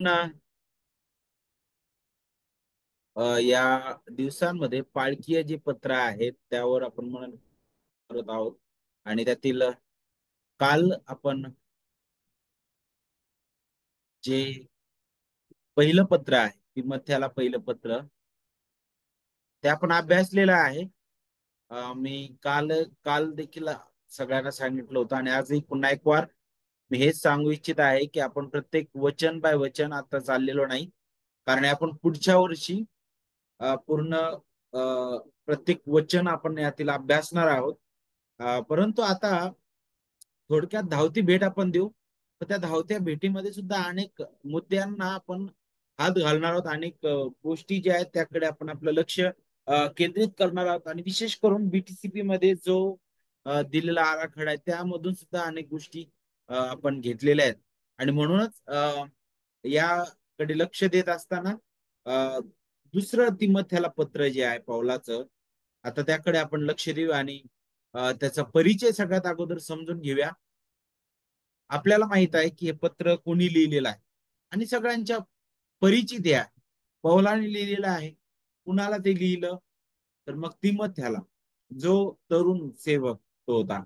ना या दिवसांमध्ये पाळकीय जे पत्र आहेत त्यावर आपण मनन करत आहोत. आणि त्यातील काल आपण जे पहिलं पत्र आहे तिमथ्याला पहिलं पत्र ते आपण अभ्यासलेलं आहे. मी काल काल देखील सगळ्यांना सांगितलं होतं आणि आजही पुन्हा एक वार मी हेच सांगू इच्छित आहे की आपण प्रत्येक वचन बाय वचन आता चाललेलो नाही. कारण आपण पुढच्या वर्षी पूर्ण प्रत्येक वचन आपण यातील अभ्यासणार आहोत. परंतु आता थोडक्यात धावती भेट आपण देऊ. तर त्या धावत्या भेटीमध्ये सुद्धा अनेक मुद्द्यांना आपण हात घालणार आहोत. अनेक गोष्टी ज्या आहेत त्याकडे आपण आपलं लक्ष केंद्रित करणार आहोत. आणि विशेष करून बीटीसीपी मध्ये जो दिलेला आराखडा आहे त्यामधून सुद्धा अनेक गोष्टी आपण घेतलेल्या आहेत. आणि म्हणूनच याकडे लक्ष देत असताना अ, दुसरं तिमथ्याला पत्र जे आहे पौलाचं, आता त्याकडे आपण लक्ष देऊ आणि त्याचा परिचय सगळ्यात अगोदर समजून घेऊया. आपल्याला माहित आहे की हे पत्र कोणी लिहिलेलं आहे आणि सगळ्यांच्या परिचित आहे. पौलाने लिहिलेलं आहे. कुणाला ते लिहिलं? तर मग तिमथ्याला, जो तरुण सेवक तो होता.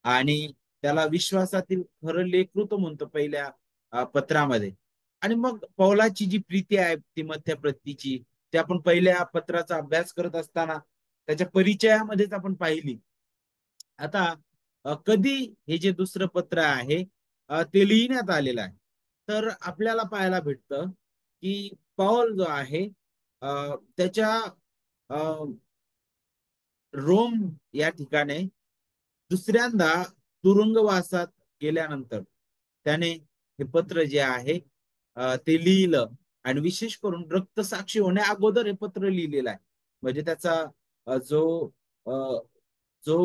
आणि त्याला विश्वासातील खरं लेकरूतो म्हणतो पहिल्या पत्रामध्ये. आणि मग पौलाची जी प्रीती आहे तिमथ्या प्रतीची, ते आपण पहिल्या पत्राचा अभ्यास करत असताना त्याच्या परिचयामध्येच आपण पाहिली. आता कधी हे जे दुसरं पत्र आहे ते लिहिण्यात आलेलं आहे, तर आपल्याला पाहायला भेटतं की पौल जो आहे त्याच्या अ, रोम या ठिकाणी दुसऱ्यांदा तुरुंगवासात गेल्यानंतर त्याने हे पत्र जे आहे ते लिहिलं. आणि विशेष करून रक्तसाक्षी होण्या अगोदर हे पत्र लिहिलेलं आहे. म्हणजे त्याचा जो अ, जो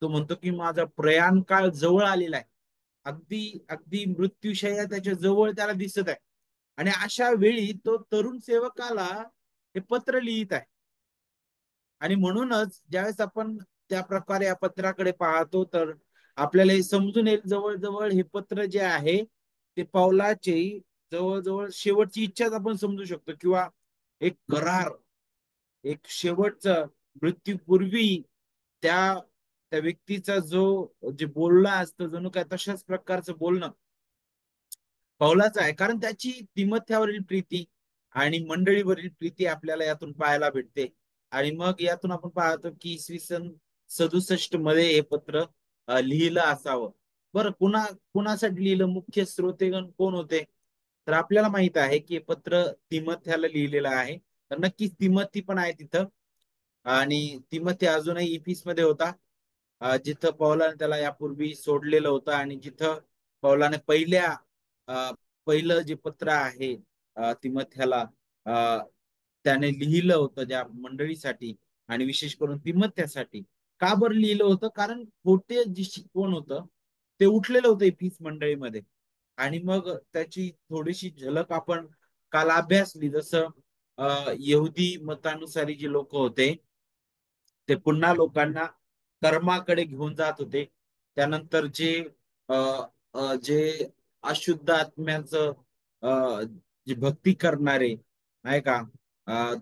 तो म्हणतो की माझा प्रयाण काळ जवळ आलेला आहे. अगदी अगदी मृत्यूशय्या त्याच्या जवळ त्याला दिसत आहे. आणि अशा वेळी तो तरुण सेवकाला हे पत्र लिहित आहे. आणि म्हणूनच ज्यावेळेस आपण त्या प्रकारे या पत्राकडे पाहतो तर आपल्याला हे समजून येईल जवळजवळ हे पत्र जे आहे ते पौलाचे जवळजवळ शेवटची इच्छाच आपण समजू शकतो, किंवा एक करार, एक शेवटचं मृत्यूपूर्वी त्या त्या व्यक्तीचा जो जे बोलणं असतं जणू काय तशाच प्रकारचं बोलणं पौलाच आहे. कारण त्याची तिमथ्यावरील प्रीती आणि मंडळीवरील प्रीती आपल्याला यातून पाहायला भेटते. आणि मग यातून आपण पाहतो की इसवी सन 67 मध्ये हे पत्र लिहिलं असावं. बरं, कुणासाठी लिहिलं? मुख्य श्रोतेगण कोण होते? तर आपल्याला माहित आहे की हे पत्र तिमथ्याला लिहिलेलं आहे. तर नक्कीच तिमथी पण आहे तिथं. आणि तिमथी अजूनही इफिस मध्ये होता, जिथं पौलाने त्याला यापूर्वी सोडलेलं होतं. आणि जिथं पौलाने अ, पहिलं जे पत्र आहे तिमथ्याला अ, त्याने लिहिलं होतं ज्या मंडळीसाठी आणि विशेष करून तिमथ्यासाठी. का बरं लिहिलं होतं? कारण खोटे जे शिकवण होतं ते उठलेलं होतं इफिस मंडळीमध्ये. आणि मग त्याची थोडीशी झलक आपण काल अभ्यासली. जसं यहुदी मतानुसारी जे लोक होते ते पुन्हा लोकांना कर्माकडे घेऊन जात होते. त्यानंतर अ, जे अशुद्ध आत्म्याचं अ, जे भक्ती करणारे नाही का,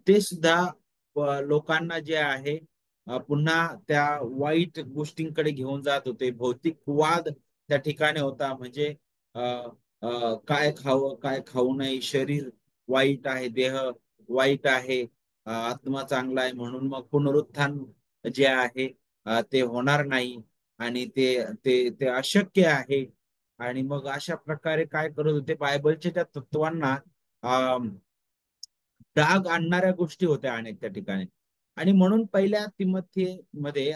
ते सुद्धा लोकांना जे आहे पुन्हा त्या वाईट गोष्टींकडे घेऊन जात होते. भौतिक वाद त्या ठिकाणी होता. म्हणजे अ, काय खावं काय खाऊ नये, शरीर वाईट आहे, देह वाईट आहे, आत्मा चांगला आहे, म्हणून मग पुनरुत्थान जे आहे ते होणार नाही. आणि ते ते ते अशक्य आहे. आणि मग अशा प्रकारे काय करत होते, बायबलच्या त्या तत्वांना डाग आणणाऱ्या गोष्टी होत्या अनेक त्या ठिकाणी. आणि म्हणून पहिल्या तिमोथी मध्ये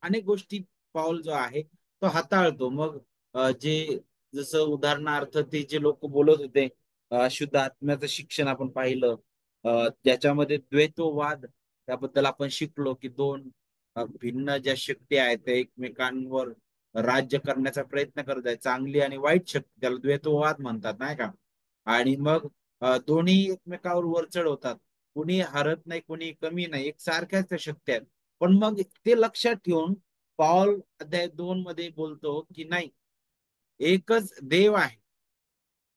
अनेक गोष्टी पाऊल जो आहे तो हाताळतो. मग जे जसं उदाहरणार्थ ते जे लोक बोलत होते शुद्ध आत्म्याचं शिक्षण आपण पाहिलं. ज्याच्यामध्ये द्वैतवाद त्याबद्दल आपण शिकलो की दोन भिन्न ज्या शक्ती आहेत त्या एकमेकांवर राज्य करण्याचा प्रयत्न करत आहेत, चांगली आणि वाईट शक्ती, त्याला द्वैतवाद म्हणतात नाही का. आणि मग दोन्ही एकमेकावर वरचढ होतात. कुणी हरत नाही, कुणी कमी नाही, एक सारख्याच त्या शक्ती आहेत. पण मग ते लक्षात ठेवून पॉल अध्याय 2 मध्ये बोलतो की नाही, एकच देव आहे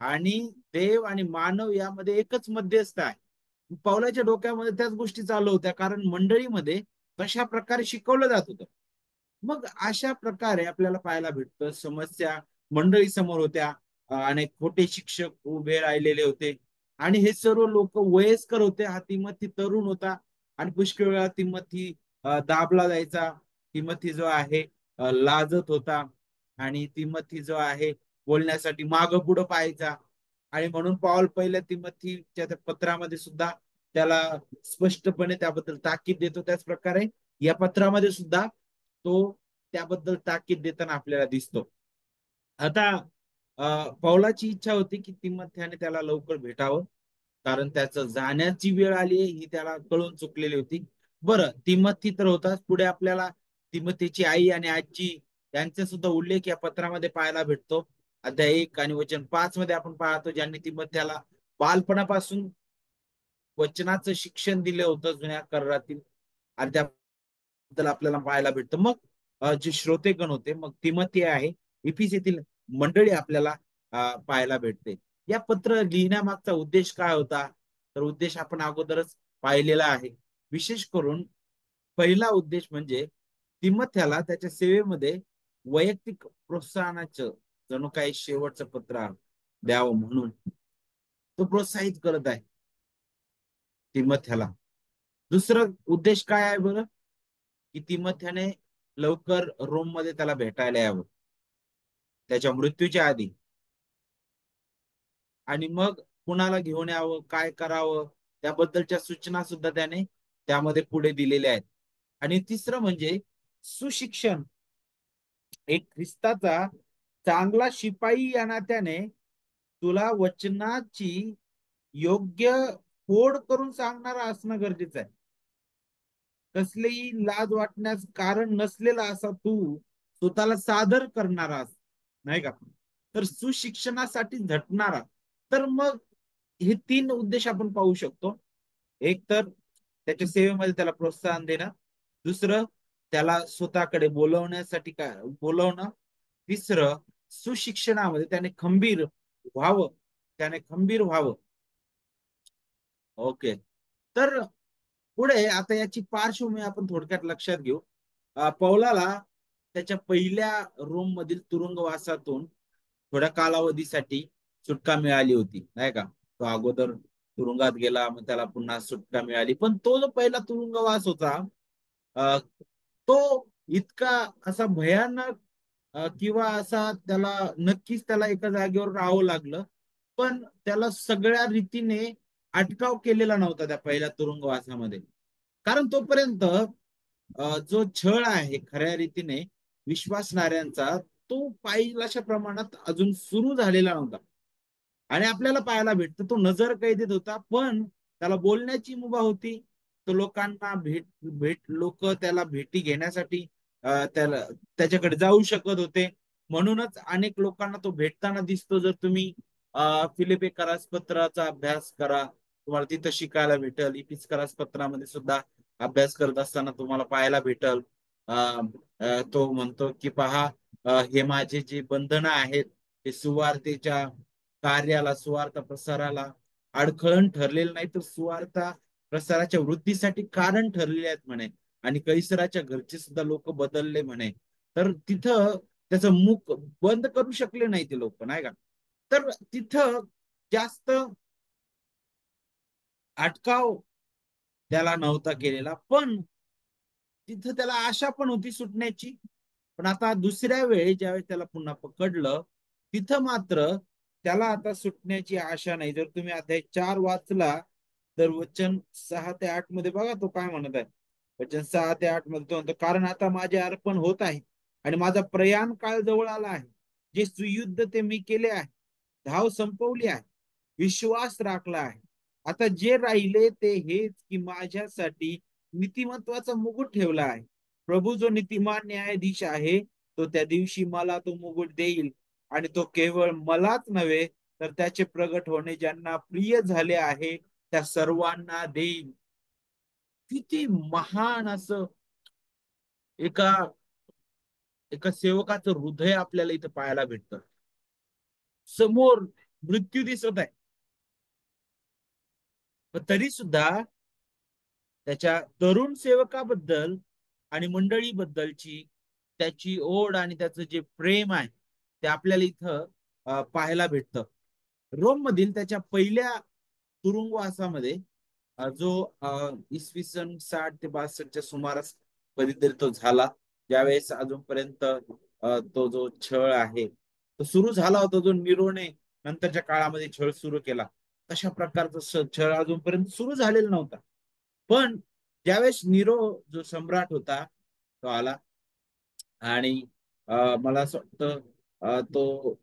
आणि देव आणि मानव यामध्ये एकच मध्यस्थ आहे. पौलाच्या डोक्यामध्ये त्याच गोष्टी चालू होत्या, कारण मंडळीमध्ये तशा प्रकारे शिकवलं जात होतं. मग अशा प्रकारे आपल्याला पाहायला भेटतं समस्या मंडळी समोर होत्या. आणि खोटे शिक्षक उभे राहिलेले होते आणि हे सर्व लोक वयस्कर होते. हा तिमोथी तरुण होता आणि पुष्कळ वेळा तिमोथी दाबला जायचा. तिमोथी जो आहे लाजत होता आणि तिमोथी जो आहे बोलण्यासाठी मागं पुढं पाहायचा. आणि म्हणून पौल पहिल्या तिमोथीच्या त्या पत्रामध्ये सुद्धा त्याला स्पष्टपणे त्याबद्दल ताकीद देतो. त्याच प्रकारे या पत्रामध्ये सुद्धा तो त्याबद्दल ताकीद देताना आपल्याला दिसतो. आता पौलाची इच्छा होती की तिमोथ्याने त्याला लवकर भेटावं, कारण त्याचं जाण्याची वेळ आली ही त्याला कळून चुकलेली होती. बरं, तिमोथी तर होताच. पुढे आपल्याला तिमोथीची आई आणि आजी यांचा सुद्धा उल्लेख या पत्रामध्ये पाहायला भेटतो. अध्याय 1 आणि वचन 5 मध्ये आपण पाहतो, ज्यांनी तिमोथ्याला बालपणापासून वचनाचं शिक्षण दिलं होतं जुन्या करारातील. आणि त्याबद्दल आपल्याला पाहायला भेटतं. मग जे श्रोतेगण होते, मग तिमोथी आहे, इफिस येथील मंडळी आपल्याला पाहायला भेटते. या पत्र लिहिण्यामागचा उद्देश काय होता? तर उद्देश आपण अगोदरच पाहिलेला आहे. विशेष करून पहिला उद्देश म्हणजे तिमोथ्याला त्याच्या सेवेमध्ये वैयक्तिक प्रोत्साहनाचं जणू काही शेवटचं पत्र द्यावं म्हणून तो प्रोत्साहित करत आहे तिमोथ्याला. दुसरं उद्देश काय आहे बरं? की तिमोथ्याने लवकर रोम मध्ये त्याला भेटायला यावं त्याच्या मृत्यूच्या आधी. आणि मग कुणाला घेऊन यावं, काय करावं, त्याबद्दलच्या सूचना सुद्धा त्याने त्यामध्ये पुढे दिलेल्या आहेत. आणि तिसरं म्हणजे सुशिक्षण. एक ख्रिस्ताचा चांगला शिपाई या नात्याने तुला वचनाची योग्य फोड करून सांगणारा असणं गरजेचं आहे. कसलेही लाज वाटण्यास कारण नसलेला असा तू स्वतःला सादर करणारा नाही का, तर सुशिक्षणासाठी झटणारा. तर मग हे तीन उद्देश आपण पाहू शकतो. एक तर त्याच्या सेवेमध्ये त्याला प्रोत्साहन देणं, दुसरं त्याला स्वतःकडे बोलवण्यासाठी काय बोलवणं, तिसरं सुशिक्षणामध्ये त्याने खंबीर व्हावं. ओके. तर पुढे आता याची पार्श्वभूमी आपण थोडक्यात लक्षात घेऊ. पौलाला त्याच्या पहिल्या रोम मधील तुरुंगवासातून थोड्या कालावधीसाठी सुटका मिळाली होती, नाही का. तो अगोदर तुरुंगात गेला, मग त्याला पुन्हा सुटका मिळाली. पण तो जो पहिला तुरुंगवास होता तो इतका असा भयानक किंवा असा त्याला एका जागेवर राहावं लागलं. पण त्याला सगळ्या रीतीने अटकाव केलेला नव्हता त्या पहिल्या तुरुंगवासामध्ये. कारण तोपर्यंत जो छळ आहे खऱ्या रीतीने विश्वासणाऱ्यांचा, तो पाहिलाच्या प्रमाणात अजून सुरू झालेला नव्हता. आणि आपल्याला पाहायला भेटतं तो नजर कैदेत होता, पण त्याला बोलण्याची मुभा होती. तो लोकांना लोक त्याला भेटी घेण्यासाठी त्याला त्याच्याकडे जाऊ शकत होते. म्हणूनच अनेक लोकांना तो भेटताना दिसतो. जर तुम्ही फिलिपे करास पत्राचा अभ्यास करा, तुम्हाला तिथं शिकायला भेटल. इपिस करास पत्रामध्ये सुद्धा अभ्यास करत असताना तुम्हाला पाहायला भेटल. तो म्हणतो की पहा, हे माझे जे बंधनं आहेत ते सुवार्तेच्या कार्याला, सुवार्थ प्रसाराला अडखळण ठरलेलं नाही, तर सुवार्थ प्रसाराच्या वृद्धीसाठी कारण ठरलेले आहेत म्हणे. आणि कैसराच्या घरचे सुद्धा लोक बदलले म्हणे. तर तिथं त्याचं मुख बंद करू शकले नाही ते लोक, नाही का. तर तिथं जास्त अटकाव त्याला नव्हता केलेला, पण तिथं त्याला आशा पण होती सुटण्याची. पण आता दुसऱ्या वेळी ज्यावेळी त्याला पुन्हा पकडलं, तिथं मात्र त्याला आता सुटण्याची आशा नाही. जर तुम्ही अध्याय 4 वाचला, तर वचन 6 ते 8 मध्ये बघा तो काय म्हणत आहे. वचन 6 ते 8 मध्ये तो म्हणतो, कारण आता माझे अर्पण होत आहे आणि माझा प्रयाण काळ जवळ आला आहे. जे सुयुद्ध ते मी केले आहे, धाव संपवली आहे, विश्वास राखला आहे. आता जे राहिले ते हेच, की माझ्यासाठी नीतिमत्वाचा मुकुट ठेवला आहे. प्रभू जो नीतिमान न्यायाधीश आहे, तो त्या दिवशी मला तो मुकुट देईल. आणि तो केवळ मलाच नव्हे, तर त्याचे प्रगट होणे ज्यांना प्रिय झाले आहे त्या सर्वांना देईल. किती महान असं एका एका सेवकाचं हृदय आपल्याला इथं पाहायला भेटतं. समोर मृत्यू दिसत आहे. पण तरी सुद्धा त्याच्या तरुण सेवकाबद्दल आणि मंडळीबद्दलची त्याची ओढ आणि त्याचं जे प्रेम आहे ते आपल्याला इथं पाहायला भेटतं. रोम मधील त्याच्या पहिल्या तुरुंगवासामध्ये जो इसवी सन 60 ते 62च्या सुमारास कधीतरी तो झाला, ज्यावेळेस अजूनपर्यंत तो जो छळ आहे तो सुरू झाला होता, जो निरोने नंतरच्या काळामध्ये छळ सुरू केला, तशा प्रकारचा छळ अजूनपर्यंत सुरू झालेला नव्हता. पण ज्यावेळेस निरो जो सम्राट होता तो आला, आणि मला असं वाटतं तो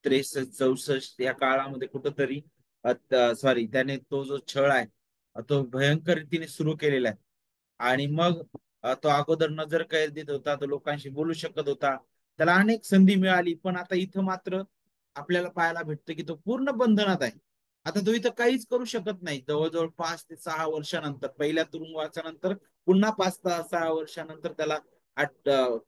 63 64 या काळामध्ये कुठंतरी, सॉरी, त्याने तो जो छळ आहे तो भयंकर रीतीने सुरू केलेला आहे. आणि मग तो अगोदर नजर कैद देत होता, तो लोकांशी बोलू शकत होता, त्याला अनेक संधी मिळाली. पण आता इथं मात्र आपल्याला पाहायला भेटतं की तो पूर्ण बंधनात आहे. आता तो इथं काहीच करू शकत नाही. जवळजवळ 5 ते 6 वर्षानंतर, पहिल्या तुरुंगवासानंतर पुन्हा 5 ते 6 वर्षानंतर त्याला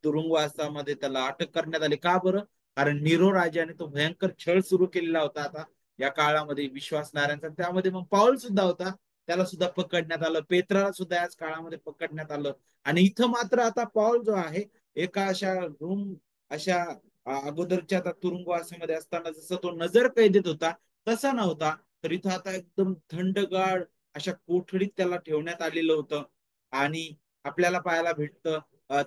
तुरुंगवासामध्ये त्याला अटक करण्यात आली. का बरं? कारण निरो राजाने तो भयंकर छळ सुरू केलेला होता आता या काळामध्ये विश्वासणाऱ्यांचा. त्यामध्ये मग पाऊल सुद्धा होता, त्याला सुद्धा पकडण्यात आलं. पेत्राला सुद्धा याच काळामध्ये पकडण्यात आलं. आणि इथं मात्र आता पॉल जो आहे, एका अशा रूम, अशा अगोदरच्या आता तुरुंगवासामध्ये असताना जसं तो नजर कैदेत होता तसा नव्हता, तर इथं आता एकदम थंडगार अशा कोठडीत त्याला ठेवण्यात आलेलं होतं. आणि आपल्याला पाहायला भेटतं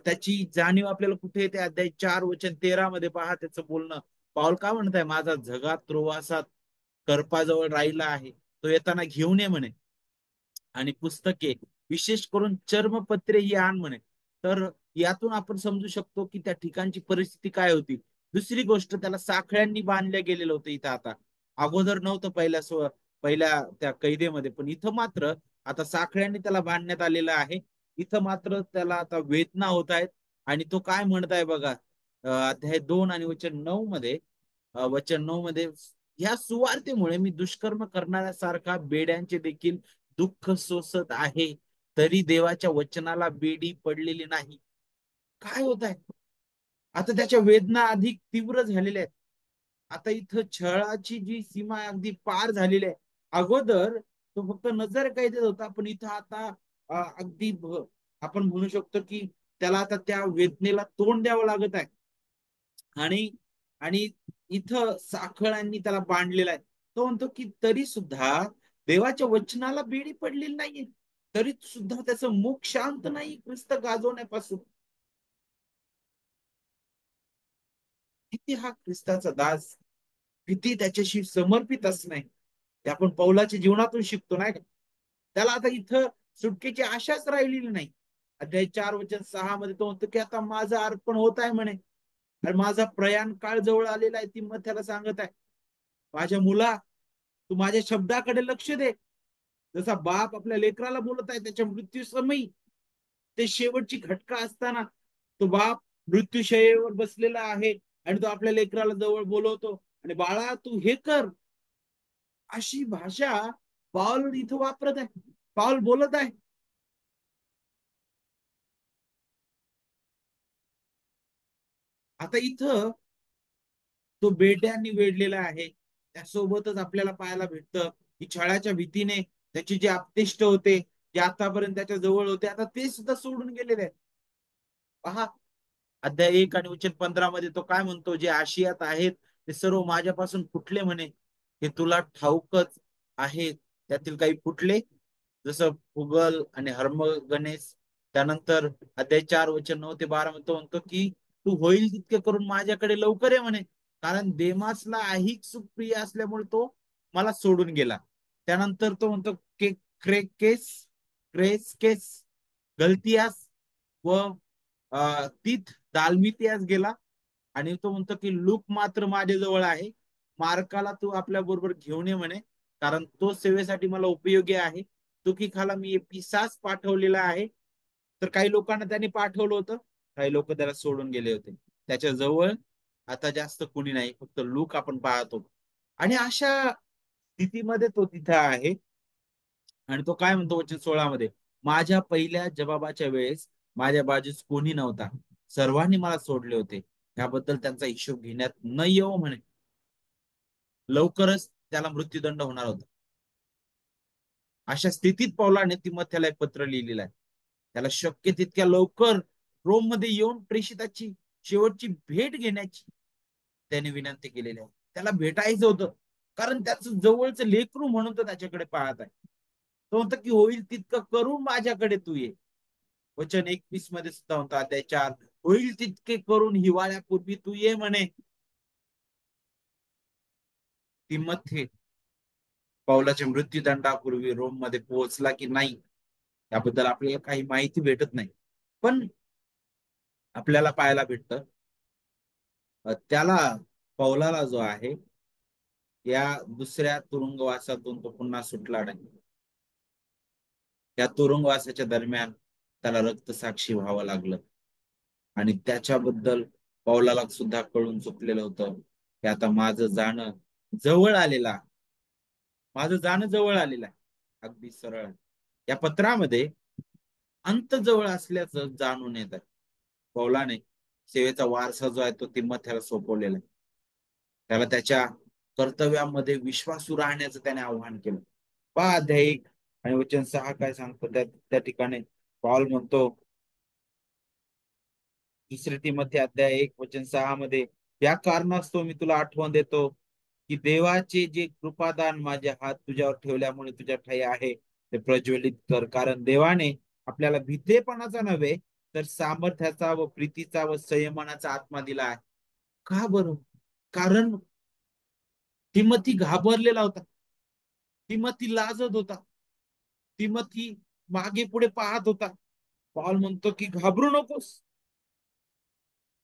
त्याची जाणीव आपल्याला कुठे येते? अध्याय 4 वचन 13 मध्ये पहा त्याचं बोलणं. पाऊल का म्हणताय, माझा झगा त्रोवासात कर्पाजवळ राहिला आहे, तो येताना घेऊन ये म्हणे, आणि पुस्तके, विशेष करून चर्मपत्रे ही आण म्हणे. तर यातून आपण समजू शकतो की त्या ठिकाणची परिस्थिती काय होती. दुसरी गोष्ट, त्याला साखळ्यांनी बांधल्या गेलेलं होतं इथं आता. अगोदर नव्हतं पहिल्या त्या कैदेमध्ये, पण इथं मात्र आता साखळ्यांनी त्याला बांधण्यात आलेलं आहे. इथं मात्र त्याला आता वेदना होत आहेत. आणि तो काय म्हणताय बघा, अध्याय 2 आणि वचन 9 मध्ये, ह्या सुवार्तेमुळे मी दुष्कर्म करणाऱ्यासारखा बेड्यांचे देखील दुःख सोसत आहे, तरी देवाच्या वचनाला बेडी पडलेली नाही. काय होत आहे? आता त्याच्या वेदना अधिक तीव्र झालेल्या आहेत. आता इथं छळाची जी सीमा आहे अगदी पार झालेली आहे. अगोदर तो फक्त नजर कैदेत होता, पण इथं आता अगदी आपण म्हणू शकतो की त्याला आता त्या वेदनेला तोंड द्यावं लागत आहे. आणि आणि इथं साखळांनी त्याला बांधलेला आहे. तो म्हणतो की तरी सुद्धा देवाच्या वचनाला बेडी पडलेली नाहीये, तरी सुद्धा त्याचं मुख शांत नाही ख्रिस्त गाजवण्यापासून. किती हा ख्रिस्ताचा दास, किती त्याच्याशी समर्पित असणं, ते आपण पौलाच्या जीवनातून शिकतो नाही का? त्याला आता इथं सुटकेची आशाच राहिलेली नाही. अध्याय 4 वचन 6 मध्ये तो म्हणतो की आता माझं अर्पण होत आहे म्हणे, आणि माझा प्रयाण काळ जवळ आलेला आहे. ती मग त्याला सांगत आहे, माझ्या मुला, तू माझ्या शब्दाकडे लक्ष दे. जसा बाप आपल्या लेकराला बोलत आहे त्याच्या मृत्यू समयी, ते शेवटची घटका असताना तो बाप मृत्यूशयेवर बसलेला आहे, आणि तो आपल्या लेकराला जवळ बोलवतो, आणि बाळा तू हे कर, अशी भाषा पाऊल इथं वापरत आहे, पाऊल बोलत आहे. आता इथं तो बेड्यांनी वेढलेला आहे. त्यासोबतच आपल्याला पाहायला भेटतं की छळाच्या भीतीने त्याचे जे आपतेष्ट होते, जे आतापर्यंत त्याच्या जवळ होते, आता ते सुद्धा सोडून गेलेले आहेत. पहा, अध्याय 1 आणि वचन 15 मध्ये तो काय म्हणतो, जे आशियात आहेत ते सर्व माझ्यापासून फुटले म्हणे, हे तुला ठाऊकच आहे. त्यातील काही फुटले, जसं फुगल आणि हर्मगनेस. त्यानंतर अध्याय 4 वचन 9 ते 12 मध्ये तो म्हणतो की तू होईल तितके करून माझ्याकडे लवकर ये म्हणे, कारण देमासला ऐहिक सुखप्रिय असल्यामुळे तो मला सोडून गेला. त्यानंतर तो म्हणतो के क्रेकेस क्रेसकेस गलतियास व तीत दालमितियास गेला. आणि तो म्हणतो की लूक मात्र माझ्याजवळ आहे, मार्काला तू आपल्या बरोबर घेऊन ये म्हणे, कारण तो सेवेसाठी मला उपयोगी आहे. तुकीखाला मी पिसाच पाठवलेला आहे. तर काही लोकांना त्यांनी पाठवलं होतं, काही लोक त्याला सोडून गेले होते. त्याच्या जवळ आता जास्त कुणी नाही, फक्त लूक आपण पाहतो. आणि अशा स्थितीमध्ये तो तिथे आहे. आणि तो काय म्हणतो वचन 16 मध्ये, माझ्या पहिल्या जबाबाच्या वेळेस माझ्या बाजूस कोणी नव्हता, सर्वांनी मला सोडले होते, त्याबद्दल त्यांचा हिशोब घेण्यात न येऊ म्हणे. लवकरच त्याला मृत्यूदंड होणार होता. अशा स्थितीत पौलाने तिमोथेला एक पत्र लिहिलेलं आहे. त्याला शक्य तितक्या लवकर रोम मध्ये येऊन प्रेषिताची शेवटची भेट घेण्याची त्याने विनंती केलेली आहे. त्याला भेटायचं होतं, कारण त्याचं जवळचं लेकरू म्हणून तो त्याच्याकडे पाहत आहे. तो म्हणतो की होईल तितकं करून माझ्याकडे तू ये. वचन 21 मध्ये सुद्धा म्हणतो, अध्याय 4, होईल तितके करून हिवाळ्यापूर्वी तू ये म्हणे. तिमोथी पौलाच्या मृत्यूदंडापूर्वी रोम मध्ये पोहोचला की नाही याबद्दल आपल्याला काही माहिती भेटत नाही. पण आपल्याला पाहायला भेटतं त्याला, पौलाला जो आहे, या दुसऱ्या तुरुंगवासातून तो पुन्हा सुटला नाही. त्या तुरुंगवासाच्या दरम्यान त्याला रक्तसाक्षी व्हावं लागलं. आणि त्याच्याबद्दल पौलाला सुद्धा कळून चुकलेलं होतं की आता जवळ आलेला माझं जाणं जवळ आलेलं आहे. अगदी सरळ या पत्रामध्ये अंत जवळ असल्याचं जाणून येत आहे. पौलाने सेवेचा वारसा जो आहे तो तिमोथेला सोपवलेला आहे. त्याला त्याच्या कर्तव्यामध्ये विश्वासू राहण्याचं त्याने आवाहन केलं. पहा अध्याय 1 आणि वचन 6 काय सांगतो त्या ठिकाणी पौल म्हणतो, दुसरे तिमोथी अध्याय 1 वचन 6 मध्ये, या कारणास्तव मी तुला आठवण देतो की देवाचे जे कृपादान माझे हात तुझ्यावर ठेवल्यामुळे तुझ्या ठाई आहे ते प्रज्वलित कर. कारण देवाने आपल्याला भित्रेपणाचा नव्हे तर सामर्थ्याचा व प्रीतीचा व संयमनाचा आत्मा दिला आहे. का बरं? कारण तिमोथी घाबरलेला होता. तिमोथी लाजत होता. तिमोथी मागे पुढे पाहत होता. पौल म्हणतो की घाबरू नकोस.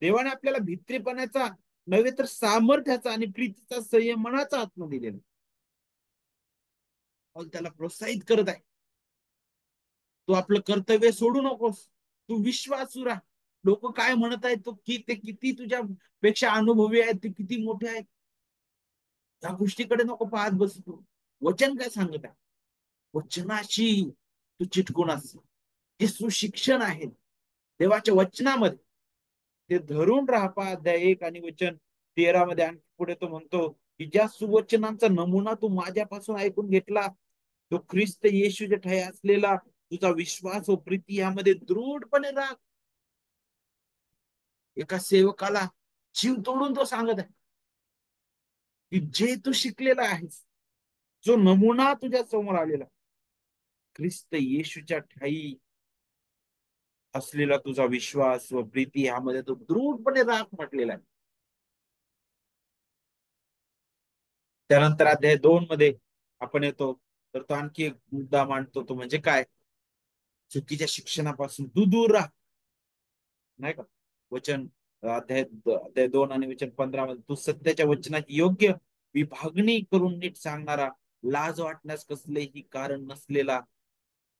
देवाने आपल्याला भित्रेपणाचा नव्हे तर सामर्थ्याचा आणि प्रीतीचा संयमनाचा आत्मा दिलेला. पौल त्याला प्रोत्साहित करत आहे. तू आपलं कर्तव्य सोडू नकोस. तू विश्वासू राहा. लोक काय म्हणत आहेत, तो की ते किती तुझ्या पेक्षा अनुभवी आहेत, ते किती मोठे आहेत, त्या गोष्टीकडे नको पाहत बस. तू वचन काय सांगत आहे, वचनाशी तू चिटकून अस. हे सुशिक्षण आहे देवाच्या वचनामध्ये, ते धरून राहा. पहा अध्याय 1 आणि वचन 13 मध्ये आणखी पुढे तो म्हणतो की ज्या सुवचनांचा नमुना तू माझ्यापासून ऐकून घेतला, तो ख्रिस्त येशूच्या ठाई असलेला तुझा विश्वास व प्रीती यामध्ये दृढपणे राहा. एका सेवकाला जीव तोडून तो सांगत आहे की जे तू शिकलेला आहेस, जो नमुना तुझ्या समोर आलेला, ख्रिस्त येशूच्या ठाई असलेला तुझा विश्वास व प्रीती यामध्ये तो दृढपणे राख म्हटलेला आहे. त्यानंतर अध्याय 2 मध्ये आपण येतो तर तो आणखी एक मुद्दा मांडतो, तो म्हणजे काय, चुकीच्या शिक्षणापासून तू दूर राहा. नाही का? वचन अध्याय 2 आणि वचन 15 मध्ये, तू सत्याच्या वचनाची योग्य विभागणी करून नीट सांगणारा, लाज वाटण्यास कसलेही कारण नसलेला,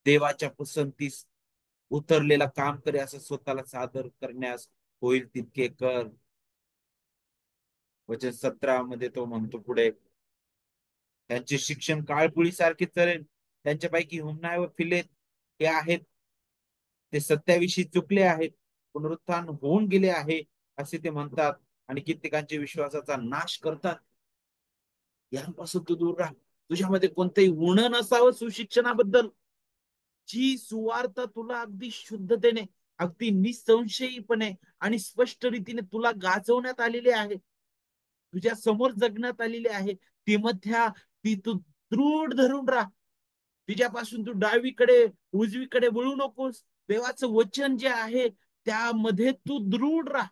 देवाच्या पसंतीस उतरलेला काम करे असं स्वतःला सादर करण्यास होईल तितके कर. वचन 17 मध्ये तो म्हणतो पुढे, त्यांचे शिक्षण काळपुळीसारखे चलेल. त्यांच्यापैकी हुमनाय व फिलेत हे आहेत, ते सत्याविषयी चुकले आहेत, पुनरुत्थान होऊन गेले आहे असे ते म्हणतात आणि कित्येकांच्या विश्वासाचा नाश करतात. यांपासून तू दूर राहा. तुझ्यामध्ये कोणतंही उण नसावं सुशिक्षणाबद्दल. जी सुवार्थ तुला अगदी शुद्धतेने, अगदी निसंशयीपणे आणि स्पष्ट रीतीने तुला गाजवण्यात आलेली आहे, तुझ्या समोर जगण्यात आलेली आहे, ती मध्या ती तू दृढ धरून राहा. तिच्यापासून तू डावीकडे उजवीकडे वळू नकोस. देवाचं वचन जे आहे त्यामध्ये तू दृढ राहा.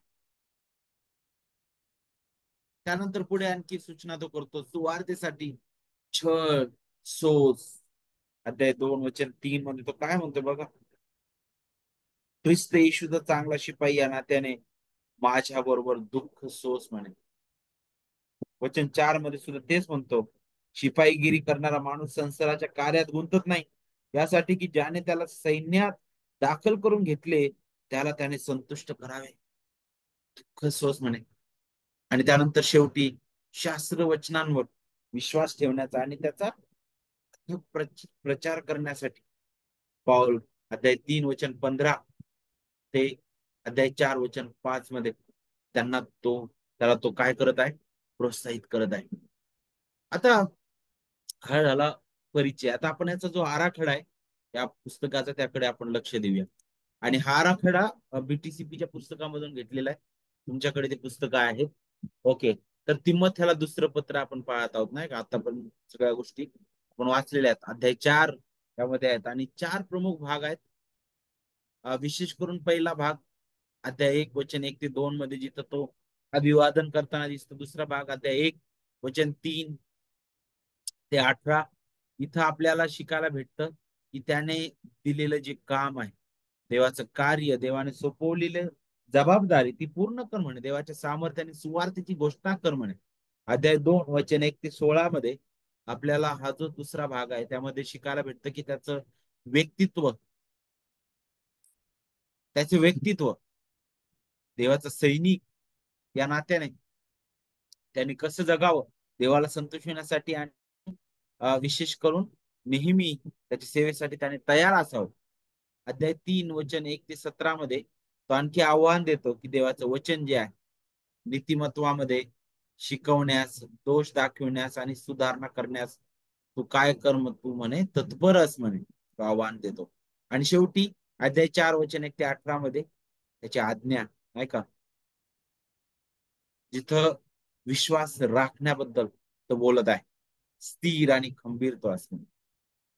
त्यानंतर पुढे आणखी सूचना तो करतो, सुवार्तेसाठी छळ सोस. अध्याय 2 वचन 3 मध्ये तो काय म्हणतो बघा, ख्रिस्त येशूचा चांगला शिपाई या नात्याने माझ्या बरोबर दुःख सोस म्हणे. वचन 4 मध्ये सुद्धा तेच म्हणतो, शिपाईगिरी करणारा माणूस संसाराच्या कार्यात गुंतत नाही, यासाठी की ज्याने त्याला सैन्यात दाखल करून घेतले त्याला त्याने संतुष्ट करावे. दुःख सोस म्हणे. आणि त्यानंतर शेवटी शास्त्र वचनांवर विश्वास ठेवण्याचा आणि त्याचा प्रचार करण्यासाठी पाऊल अध्याय 3 वचन 15 ते अध्याय 4 वचन 5 मध्ये त्याला तो काय करत आहे, प्रोत्साहित करत आहे. आता हा झाला परिचय. आता आपण याचा जो आराखडा आहे या पुस्तकाचा त्याकडे आपण लक्ष देऊया. आणि हा आराखडा बीटीसीपीच्या पुस्तकामधून घेतलेला आहे. तुमच्याकडे ते पुस्तकं आहेत. ओके. तर तिमोथेला दुसरं पत्र आपण पाहत आहोत नाही का. आता पण सगळ्या गोष्टी आपण वाचलेल्या आहेत. अध्याय 4 यामध्ये आहेत आणि 4 प्रमुख भाग आहेत. विशेष करून पहिला भाग अध्याय 1 वचन 1 ते 2 मध्ये जिथं तो अभिवादन करताना दिसतो. दुसरा भाग अध्याय 1 वचन 3 ते 18 इथं आपल्याला शिकायला भेटतं की त्याने दिलेलं जे काम आहे, देवाचं कार्य, देवाने सोपवलेलं जबाबदारी ती पूर्ण कर म्हणे. देवाच्या सामर्थ्याने सुवार्थेची घोषणा कर म्हणे. अध्याय 2 वचन 1 ते 16 मध्ये आपल्याला हा जो दुसरा भाग आहे त्यामध्ये शिकायला भेटतं की व्यक्तित्व त्याचे व्यक्तित्व, देवाचा सैनिक या नात्याने त्यांनी कसं जगावं, देवाला संतोषविण्यासाठी आणि विशेष करून नेहमी त्याच्या सेवेसाठी त्याने तयार असावं. अध्याय 3 वचन 1 ते 17 मध्ये तो आणखी आव्हान देतो की देवाचं वचन जे आहे नीतिमत्वामध्ये शिकवण्यास, दोष दाखविण्यास आणि सुधारणा करण्यास तू काय कर तू म्हणे तत्पर अस म्हणे, तो आव्हान देतो. आणि शेवटी अध्याय 4 वचन 1 ते 18 मध्ये त्याची आज्ञा नाही का, जिथं विश्वास राखण्याबद्दल तो बोलत आहे, स्थिर आणि खंबीर तो असणे.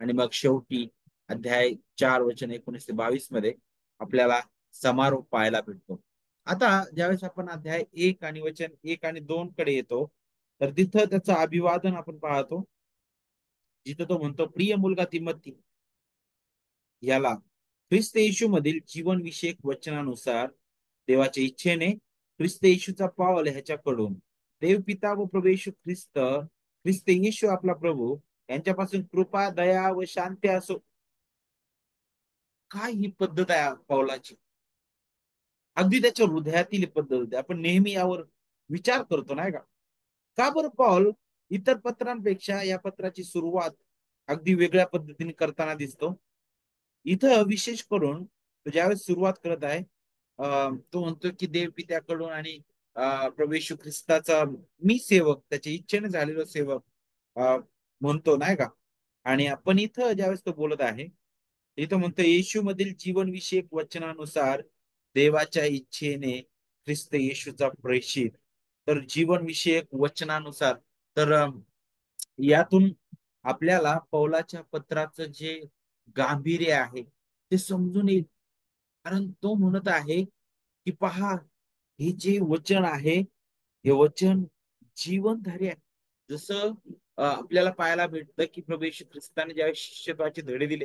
आणि मग शेवटी अध्याय 4 वचन 19 ते 22 मध्ये आपल्याला समारोप पाहायला भेटतो. आता ज्यावेळेस आपण अध्याय 1 आणि 2 कडे येतो, तर तिथं त्याचं अभिवादन आपण पाहतो. जिथं तो म्हणतो, प्रिय मुलगा तिमोथी याला ख्रिस्त येशू मधील जीवन विषयक वचनानुसार देवाच्या इच्छेने ख्रिस्त येशूचा पावल ह्याच्याकडून देव पिता व प्रभू येशू ख्रिस्त येशू आपला प्रभू यांच्यापासून कृपा, दया व शांती असो. काय ही पद्धत आहे पावलाची, अगदी त्याच्या हृदयातील पद्धत होती. आपण नेहमी यावर विचार करतो नाही का. का बरं पाऊल इतर पत्रांपेक्षा या पत्राची सुरुवात अगदी वेगळ्या पद्धतीने करताना दिसतो. इथं विशेष करून तो ज्यावेळेस सुरुवात करत आहे, तो म्हणतो की देव पित्याकडून आणि प्रभू येशू ख्रिस्ताचा मी सेवक, त्याच्या इच्छेने झालेलो सेवक म्हणतो नाही का. आणि आपण इथं ज्यावेळेस तो बोलत आहे, इथं म्हणतो येशू मधील जीवन विषयक वचनानुसार देवाच्या इच्छेने ख्रिस्त येशूचा प्रेषित. तर जीवन विषयक वचनानुसार, तर यातून आपल्याला पौलाच्या पत्राचं जे गांभीर्य आहे ते समजून येईल. कारण तो म्हणत आहे की पहा, हे जे वचन आहे हे वचन जीवनधारी आहे. जसं आपल्याला पाहायला भेटतं की प्रभू येशू ख्रिस्ताने ज्यावेळेस शिष्यत्वाचे धडे दिले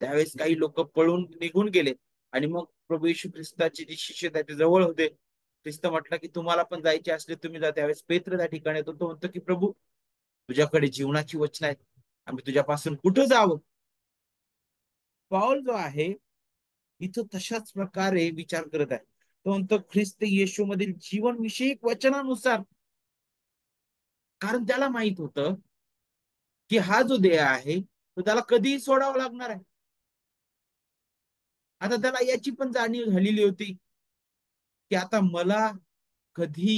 त्यावेळेस काही लोक पळून निघून गेले. आणि मग प्रभू येशू ख्रिस्ताचे जे शिष्य त्याच्या जवळ होते, ख्रिस्त म्हटलं की तुम्हाला पण जायचे असले तुम्ही जा. त्यावेळेस पेत्र त्या ठिकाणी येतो. तो म्हणतो की प्रभू, तुझ्याकडे जीवनाची वचन आहेत, आम्ही तुझ्यापासून कुठं जावं. पाऊल जो आहे इथं तशाच प्रकारे विचार करत आहे. तो म्हणतो ख्रिस्त येशू मधील जीवन विषयक वचनानुसार. कारण त्याला माहित होतं की हा जो देह आहे तो त्याला कधीही सोडावा लागणार आहे. आता त्याला याची पण जाणीव झालेली होती की आता मला कधी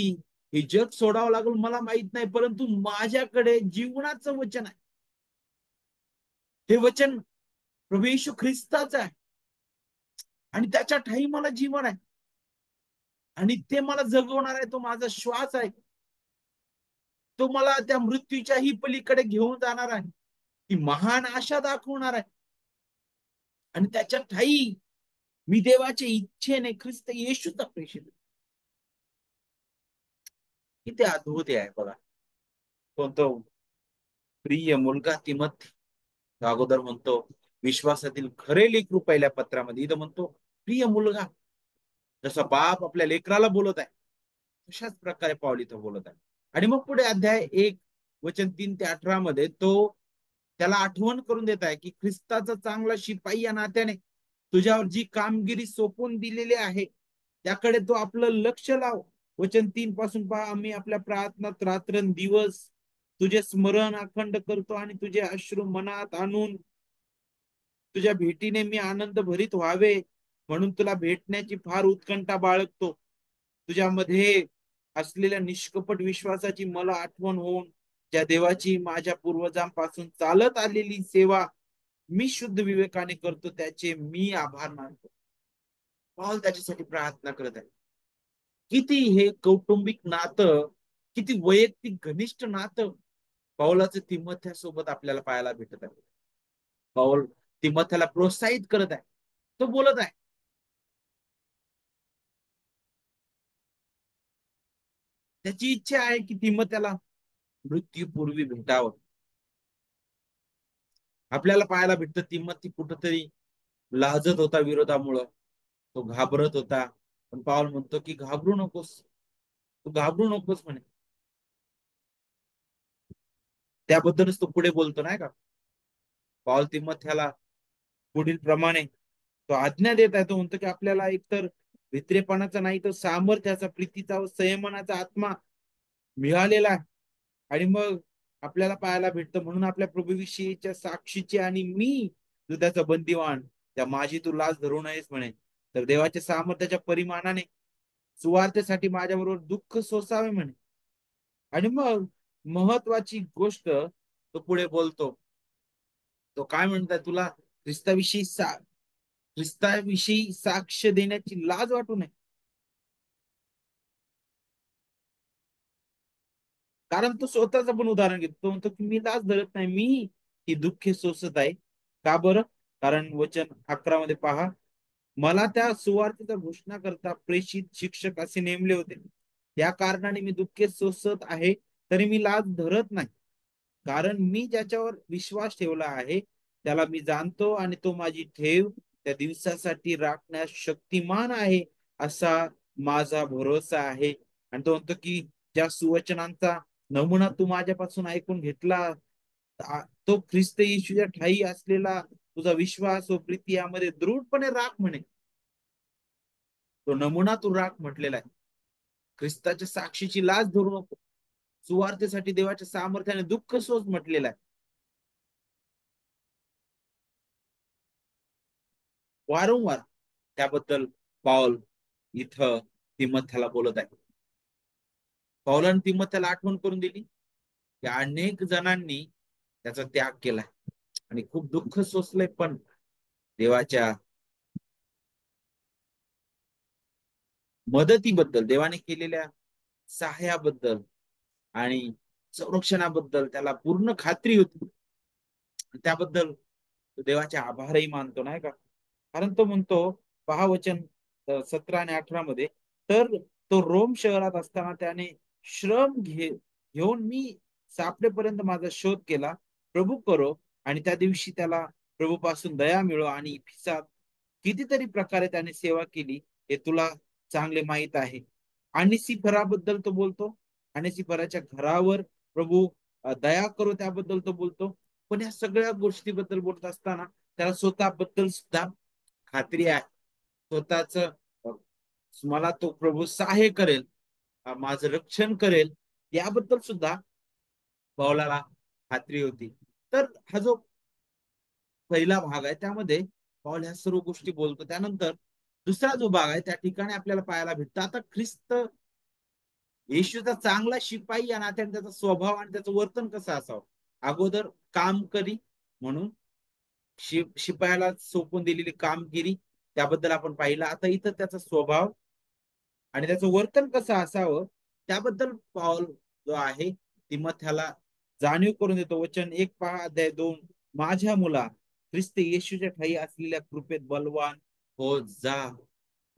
हे जग सोडावं लागेल मला माहित नाही, परंतु माझ्याकडे जीवनाचं वचन आहे. हे वचन प्रभू येशू ख्रिस्ताचं आहे आणि त्याच्या ठाई मला जीवन आहे आणि ते मला जगवणार आहे. तो माझा श्वास आहे. तो मला त्या मृत्यूच्याही पलीकडे घेऊन जाणार आहे. ती महान आशा दाखवणार आहे आणि त्याच्या ठाई मी देवाच्या इच्छेने ख्रिस्त येशूचा प्रेषित. किती अद्भुत आहे बघा. कोणतो प्रिय मुलगा तिमोथी अगोदर म्हणतो विश्वासातील खरे लेकरू पहिल्या पत्रामध्ये, इथं म्हणतो प्रिय मुलगा. जसा बाप आपल्या लेकराला बोलत आहे तशाच प्रकारे पाऊल इथं बोलत आहे. आणि मग पुढे अध्याय 1 वचन 3 ते 18 मध्ये तो त्याला आठवण करून देत आहे की ख्रिस्ताचा चांगला शिपाई या नात्याने तुझ्यावर जी कामगिरी सोपून दिलेली आहे त्याकडे तो आपलं लक्ष लाव. वचन 3 पासून पहा, आम्ही आपल्या प्रार्थनात रात्रंदिवस तुझे स्मरण अखंड करतो आणि तुझे अश्रू मनात आणून तुझ्या भेटीने मी आनंद भरीत व्हावे म्हणून तुला भेटण्याची फार उत्कंठा बाळगतो. तुझ्यामध्ये असलेल्या निष्कपट विश्वासाची मला आठवण होऊन ज्या देवाची माझ्या पूर्वजांपासून चालत आलेली सेवा मी शुद्ध विवेकाने करतो, त्याचे मी आभार मानतो. पॉल त्याच्यासाठी प्रार्थना करत आहे. किती हे कौटुंबिक नातं, किती वैयक्तिक घनिष्ठ नातं पौलाचं तिमोथ्यासोबत आपल्याला पाहायला भेटत आहे. पौल तिमोथ्याला प्रोत्साहित करत आहे. तो बोलत आहे, त्याची इच्छा आहे की तिमोथ्याला मृत्यूपूर्वी भेटावं. आपल्याला पाहायला भेटतं तिमोथी कुठंतरी लाजत होता विरोधामुळं, तो घाबरत होता. पण पाऊल म्हणतो की घाबरू नकोस, तू घाबरू नकोस म्हणे. त्याबद्दलच तो पुढे बोलतो नाही का. पाऊल तिमोथ्याला पुढील प्रमाणे तो आज्ञा देत आहे. तो म्हणतो की आपल्याला एकतर भित्रेपणाचा नाही तर सामर्थ्याचा, प्रीतीचा व संयमनाचा आत्मा मिळालेला आहे. आणि मग आपल्याला पाहायला भेटतं, म्हणून आपल्या प्रभूविषयीच्या साक्षीचे आणि मी जो त्याचा बंदिवान, त्या माझी तू लाज धरू नयेस म्हणे. तर देवाच्या सामर्थ्याच्या परिमाणाने सुवार्थेसाठी माझ्याबरोबर दुःख सोसावे म्हणे. आणि मग महत्वाची गोष्ट तो पुढे बोलतो. तो काय म्हणताय, तुला ख्रिस्ताविषयी साक्ष देण्याची लाज वाटू नये. कारण तो स्वतःच पण उदाहरण घेतो. तो म्हणतो की मी लाज धरत नाही, मी ही दुःखे सोसत आहे. का बरं? कारण वचन 11 मध्ये पहा, मला त्या सुवार्तेचा घोषणा करता प्रेषित शिक्षक असे नेमले होते. त्या कारणाने मी दुःखे सोसत आहे, तरी मी लाज धरत नाही. कारण मी ज्याच्यावर विश्वास ठेवला आहे त्याला मी जाणतो, आणि तो माझी ठेव त्या दिवसासाठी राखण्यास शक्तिमान आहे, असा माझा भरोसा आहे. आणि तो म्हणतो की ज्या सुवचनांचा नमुना तू माझ्यापासून ऐकून घेतला, तो ख्रिस्त येशूच्या ठायी असलेला तुझा विश्वास व प्रीती यामध्ये दृढपणे राख म्हणे. तो नमुना तू राख म्हटलेला आहे. ख्रिस्ताच्या साक्षीची लाज धरू नको. सुवार्थेसाठी देवाच्या सामर्थ्याने दुःख सोस म्हटलेला आहे. वारंवार त्याबद्दल पाऊल इथं तिमथ्याला बोलत आहे. पौलाने तिमथ्याला आठवण करून दिली की अनेक जणांनी त्याचा त्याग केलाय आणि खूप दुःख सोसलंय, पण देवाच्या मदतीबद्दल, देवाने केलेल्या सहाय्याबद्दल आणि संरक्षणाबद्दल त्याला पूर्ण खात्री होती. त्याबद्दल देवाचे आभारही मानतो नाही का. कारण तो म्हणतो, पहा वचन 17 आणि 18 मध्ये, तर तो रोम शहरात असताना त्याने घेऊन मी सापडेपर्यंत माझा शोध केला. प्रभू करो आणि त्या दिवशी त्याला प्रभूपासून दया मिळो. आणि फिसात कितीतरी प्रकारे त्याने सेवा केली, हे तुला चांगले माहित आहे. आणि सिफराबद्दल तो बोलतो, आणि सिफराच्या घरावर प्रभू दया करो त्याबद्दल तो बोलतो. पण या सगळ्या गोष्टीबद्दल बोलत असताना त्याला स्वतःबद्दल सुद्धा खात्री आहे. स्वतःच मला तो प्रभू सहाय्य करेल, माझं रक्षण करेल, याबद्दल सुद्धा पौलाला खात्री होती. तर हा जो पहिला भाग आहे त्यामध्ये पौल ह्या सर्व गोष्टी बोलतो. त्यानंतर दुसरा जो भाग आहे त्या ठिकाणी आपल्याला पाहायला भेटतं, आता ख्रिस्त येशूचा चांगला शिपाई या नात्याने त्याचा स्वभाव आणि त्याचं वर्तन कसं असावं. अगोदर काम करी म्हणून शिपायाला सोपून दिलेली कामगिरी, त्याबद्दल आपण पाहिलं. आता इथं त्याचा स्वभाव आणि त्याचं वर्तन कसं असावं त्याबद्दल पाऊल जो आहे तिमथ्याला जाणीव करून देतो. वचन 1 पहा, अध्याय 2, माझ्या मुला ख्रिस्त येशूच्या ठाई असलेल्या कृपेत बलवान हो जा.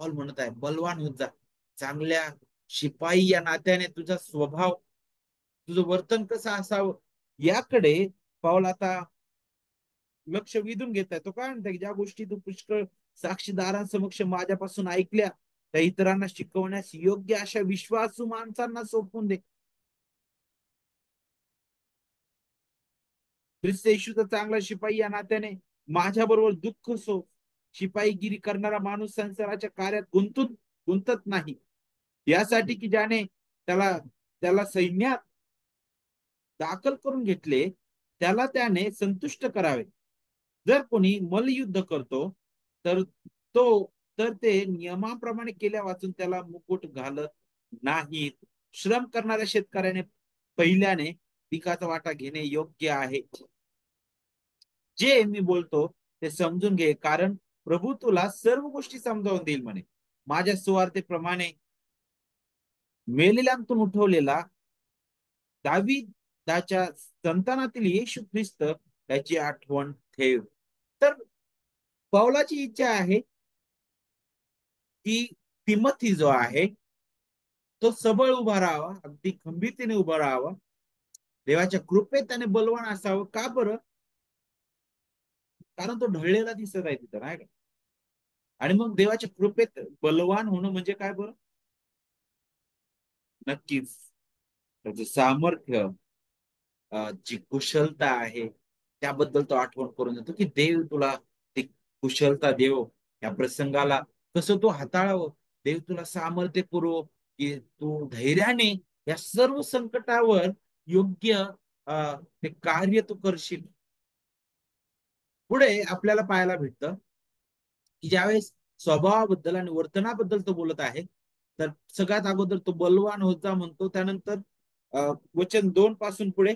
पॉल म्हणत आहे, बलवान होत जा. चांगल्या शिपाई या नात्याने तुझा स्वभाव, तुझं वर्तन कसं असावं याकडे पाऊल आता लक्ष वेधून घेत आहे. तो काय म्हणताय, ज्या गोष्टी तू पुष्कळ साक्षीदारांसमक्ष माझ्यापासून ऐकल्या, त्या इतरांना शिकवण्यास योग्य अशा विश्वासू माणसांना सोपवून दे. ख्रिस्त येशूचा चांगला शिपाई या नात्याने माझ्या बरोबर दुःख सो. शिपाईगिरी करणारा माणूस संसाराच्या कार्यात गुंतत नाही, यासाठी की ज्याने त्याला त्याला सैन्यात दाखल करून घेतले त्याला त्याने संतुष्ट करावे. जर कोणी मल्लयुद्ध करतो तर तो तर ते नियमाप्रमाणे केल्या वाचून त्याला मुकुट घालत नाहीत. श्रम करणाऱ्या शेतकऱ्याने पहिल्याने पिकाचा वाटा घेणे योग्य आहे. जे मी बोलतो ते समजून घे, कारण प्रभू तुला सर्व गोष्टी समजावून देईल म्हणे. माझ्या सुवार्तेप्रमाणे मेलेल्यांतून उठवलेला दाविदाच्या संतानातील येशू ख्रिस्त याची आठवण ठेव. तर पौलाची इच्छा आहे की तिमोथी जो आहे तो सबळ उभा राहावा, अगदी खंबीरतेने उभा राहावा, देवाच्या कृपेत त्याने बलवान असावं. का बरं? कारण तो ढळलेला दिसत आहे तिथं, नाही का? आणि मग देवाच्या कृपेत बलवान होणं म्हणजे काय बरं? नक्कीच त्याचं सामर्थ्य, जी कुशलता आहे त्याबद्दल तो आठवण करून देतो की देव तुला ती कुशलता देव, या प्रसंगाला कसं तो हाताळावं. देव तुला सामर्थ्य पुरव की तू धैर्याने या सर्व संकटावर योग्य ते कार्य तू करशील. पुढे आपल्याला पाहायला भेटतं की ज्यावेळेस स्वभावाबद्दल आणि वर्तनाबद्दल तो बोलत आहे, तर सगळ्यात अगोदर तो बलवान होता म्हणतो. त्यानंतर वचन 2 पासून पुढे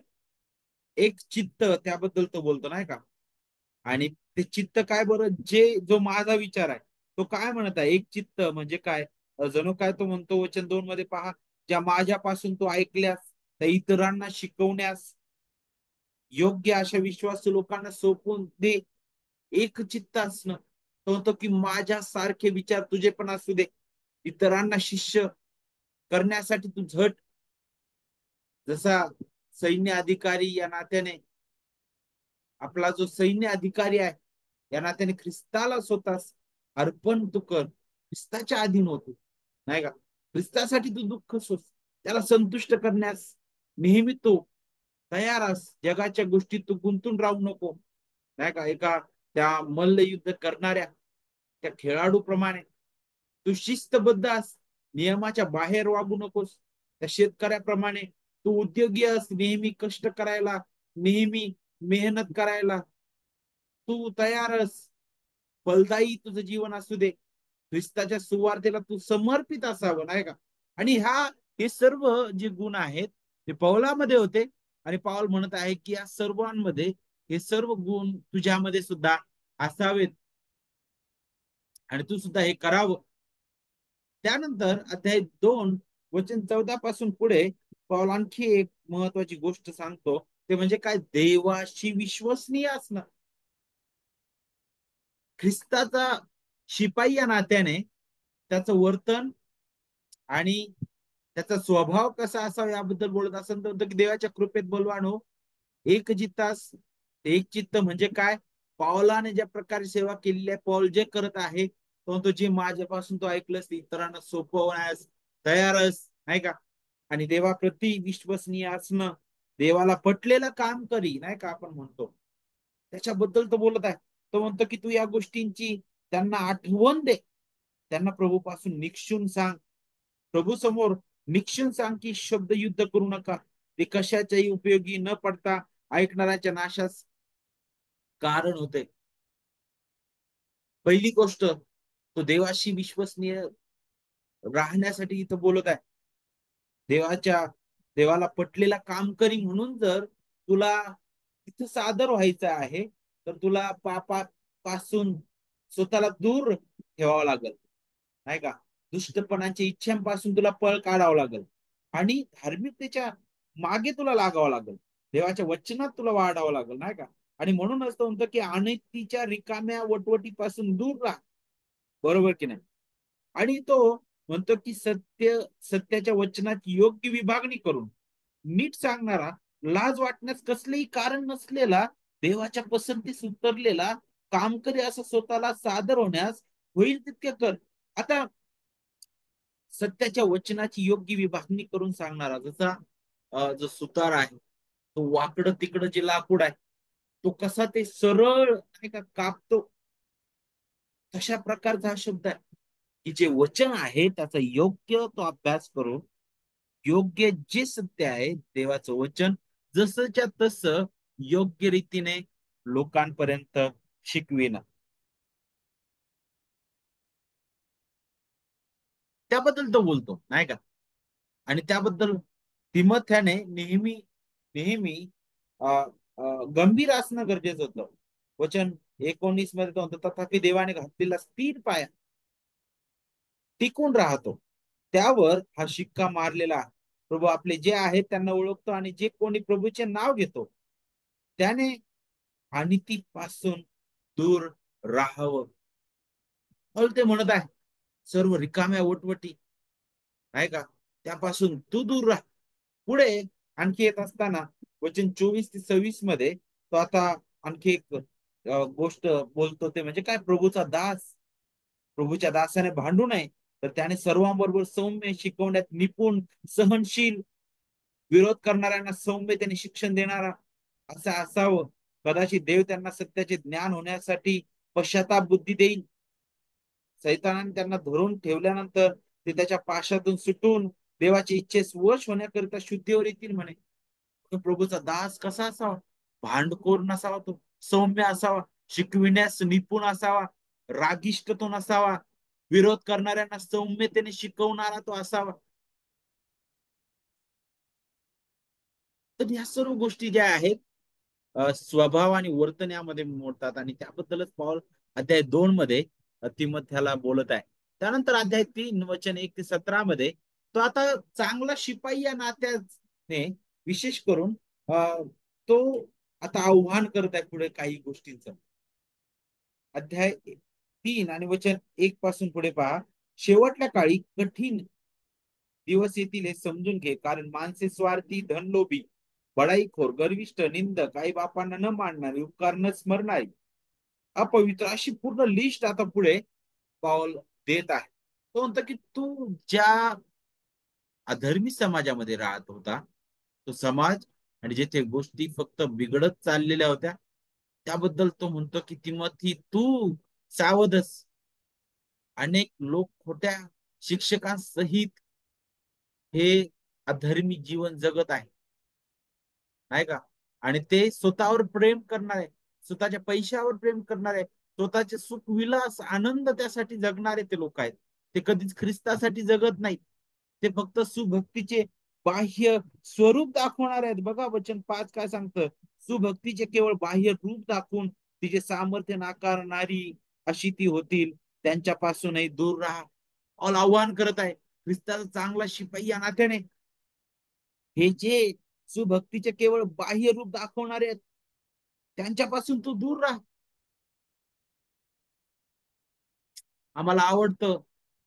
एक चित्त त्याबद्दल तो बोलतो, नाही का? आणि ते चित्त काय बरं? जो माझा विचार आहे तो काय म्हणत आहे? एक चित्त म्हणजे काय? जणू काय तो म्हणतो वचन 2 मध्ये पहा, ज्या माझ्यापासून तो ऐकल्यास त्या इतरांना शिकवण्यास योग्य अशा विश्वासू लोकांना सोपवून दे. एक चित्त असणं, तो म्हणतो की माझ्यासारखे विचार तुझे पण असू दे. इतरांना शिष्य करण्यासाठी तू झट. जसा सैन्य अधिकारी या नात्याने, आपला जो सैन्य अधिकारी आहे या नात्याने ख्रिस्ताला स्वतःच अर्पण तू कर, ख्रिस्ताच्या अधीन होतो, नाही का? ख्रिस्तासाठी तू दुःख सोस, त्याला संतुष्ट करण्यास नेहमी तो तयार अस. जगाच्या गोष्टीत तू गुंतून राहू नको, नाही का? एका त्या मल्लयुद्ध करणाऱ्या त्या खेळाडूप्रमाणे तू शिस्तबद्ध अस, नियमाच्या बाहेर वागू नकोस. त्या शेतकऱ्याप्रमाणे तू उद्योगी अस, नेहमी कष्ट करायला, नेहमी मेहनत करायला तू तयार अस. फलदायी तुझं जीवन असू दे, ख्रिस्ताच्या सुवार्तेला तू समर्पित असावं, नाही का? आणि हे सर्व जे गुण आहेत ते पौलामध्ये होते. आणि पाऊल म्हणत आहे की या सर्वांमध्ये हे सर्व गुण तुझ्यामध्ये सुद्धा असावेत आणि तू सुद्धा हे करावं. त्यानंतर अध्याय 2 वचन 14 पासून पुढे पाऊल आणखी एक महत्वाची गोष्ट सांगतो, ते म्हणजे काय? देवाशी विश्वसनीय असणं. ख्रिस्ताचा शिपाई या नात्याने त्याचं वर्तन आणि त्याचा स्वभाव कसा असावा याबद्दल बोलत असेल तर की देवाच्या कृपेत बलवान हो, एक जित्तास. एक चित्त म्हणजे काय? पावलाने ज्या प्रकारे सेवा केलेली आहे, पौल जे करत आहे तो जे माझ्यापासून तो ऐकलंस इतरांना सोपवण्यास तयार अस, नाही का? आणि देवाप्रती विश्वसनीय असणं, देवाला पटलेलं काम करी, नाही का आपण म्हणतो, त्याच्याबद्दल तो बोलत आहे. तो म्हणतो की तू या गोष्टींची त्यांना आठवण दे, त्यांना प्रभूपासून निक्षून सांग. प्रभू समोर निक्षून सांग की शब्द युद्ध करू नका, ते कशाच्याही उपयोगी न पडता ऐकणाऱ्याच्या नाशास कारण होते. पहिली गोष्ट, तो देवाशी विश्वसनीय राहण्यासाठी इथं बोलत आहे. देवाच्या देवाला पटलेला काम करी म्हणून जर तुला तिथं सादर व्हायचं आहे, तर तुला पापापासून स्वतःला दूर ठेवावं लागेल, नाही का? दुष्टपणाच्या इच्छांपासून तुला पळ काढावं लागेल आणि धार्मिकतेच्या मागे तुला लागावं लागेल. देवाच्या वचनात तुला वाढावं लागेल, नाही का? आणि म्हणूनच तो म्हणतो की अनैतिच्या रिकाम्या वटवटीपासून दूर राहा. बरोबर की नाही? आणि तो म्हणतो की सत्याच्या वचनाची योग्य विभागणी करून नीट सांगणारा, लाज वाटण्यास कसलेही कारण नसलेला, देवाच्या पसंतीस उतरलेला कामकरी असं स्वतःला सादर होण्यास होईल तितके कर. आता सत्याच्या वचनाची योग्य विभागणी करून सांगणारा, जसा जो सुतार आहे तो वाकडं तिकडं जे लाकूड आहे तो कसा ते सरळ नाही का कापतो, तशा प्रकारचा हा शब्द आहे की जे वचन आहे त्याचा योग्य तो अभ्यास करून योग्य जे सत्य आहे देवाचं वचन जसंच्या तसं योग्य रीतीने लोकांपर्यंत शिकविणं, त्याबद्दल तो बोलतो, नाही का? आणि त्याबद्दल तिमोथ्याने नेहमी नेहमी अ, गंभीर असणं गरजेचं होतं. वचन 19 मध्ये तो म्हणतो, तथापि देवाने घातलेला स्थिर पाया टिकून राहतो. त्यावर हा शिक्का मारलेला आहे. प्रभू आपले जे आहेत त्यांना ओळखतो आणि जे कोणी प्रभूचे नाव घेतो त्याने अनितीपासून दूर राहावं. अहो, ते म्हणत आहे सर्व रिकाम्या वटवटी आहे का त्यापासून तू दूर राहा. पुढे आणखी येत असताना वचन 24 ते 26 मध्ये तो आता आणखी एक गोष्ट बोलतो ते म्हणजे काय प्रभूचा दास प्रभूच्या दासाने भांडू नये तर त्याने सर्वांबरोबर सौम्य शिकवण्यात निपुण सहनशील विरोध करणाऱ्यांना सौम्य त्याने शिक्षण देणारा असं असावं. कदाचित देव त्यांना सत्याचे ज्ञान होण्यासाठी पश्चाताप बुद्धी देईल. सैतानाने त्यांना धरून ठेवल्यानंतर ते त्याच्या पाशातून सुटून देवाच्या इच्छेस वश होण्याकरिता शुद्धीवर येतील म्हणे. तो प्रभूचा दास कसा असावा? भांडखोर नसावा तो, सौम्य असावा, शिकविण्यास निपुण असावा, रागिष्ट तो नसावा, विरोध करणाऱ्यांना सौम्यतेने शिकवणारा तो असावा. तर या सर्व गोष्टी ज्या आहेत स्वभाव आणि वर्तन यामध्ये मोडतात आणि त्याबद्दलच पाऊल अध्याय 2 मध्ये तिमोथेला बोलत आहे. त्यानंतर अध्याय 3 वचन 1 ते 17 मध्ये तो आता चांगला शिपाई या नात्याने विशेष करून तो आता आव्हान करत आहे पुढे काही गोष्टींचं. अध्याय 3 आणि वचन 1 पासून पुढे पहा. शेवटल्या काळी कठीण दिवस येतील हे समजून घे, कारण माणसे स्वार्थी, धनलोभी, बडाईखोर, गर्विष्ठ, निंदक, आई बापांना न मानणारी, उपकार न स्मरणारी, अपवित्र अशी पूर्ण लिस्ट आता पुढे पाऊल देत आहे. तो म्हणतो की तू ज्या अधर्मी समाजामध्ये राहत होता तो समाज आणि जेथे गोष्टी फक्त बिघडत चाललेल्या होत्या त्याबद्दल तो म्हणतो की तिमोथी तू सावधस. अनेक लोक खोट्या शिक्षकांसहित हे अधर्मी जीवन जगत आहे नाही का. आणि ते स्वतःवर प्रेम करणारे, स्वतःच्या पैशावर प्रेम करणारे, स्वतःचे सुख विलास आनंद त्यासाठी जगणारे ते लोक आहेत. ते कधीच ख्रिस्तासाठी जगत नाहीत. ते फक्त सुभक्तीचे बाह्य स्वरूप दाखवणार आहेत. बघा वचन 5 काय सांगतं. सुभक्तीचे केवळ बाह्य रूप दाखवून तिचे सामर्थ्य नाकारणारी अशी ती होतील. त्यांच्यापासूनही दूर राहा. ऑल आव्हान करत आहे ख्रिस्ताचा चांगला शिपाई या नात्याने हे जे सुभक्तीचे केवळ बाह्य रूप दाखवणारे आहेत त्यांच्यापासून तू दूर राहा. आम्हाला आवडतं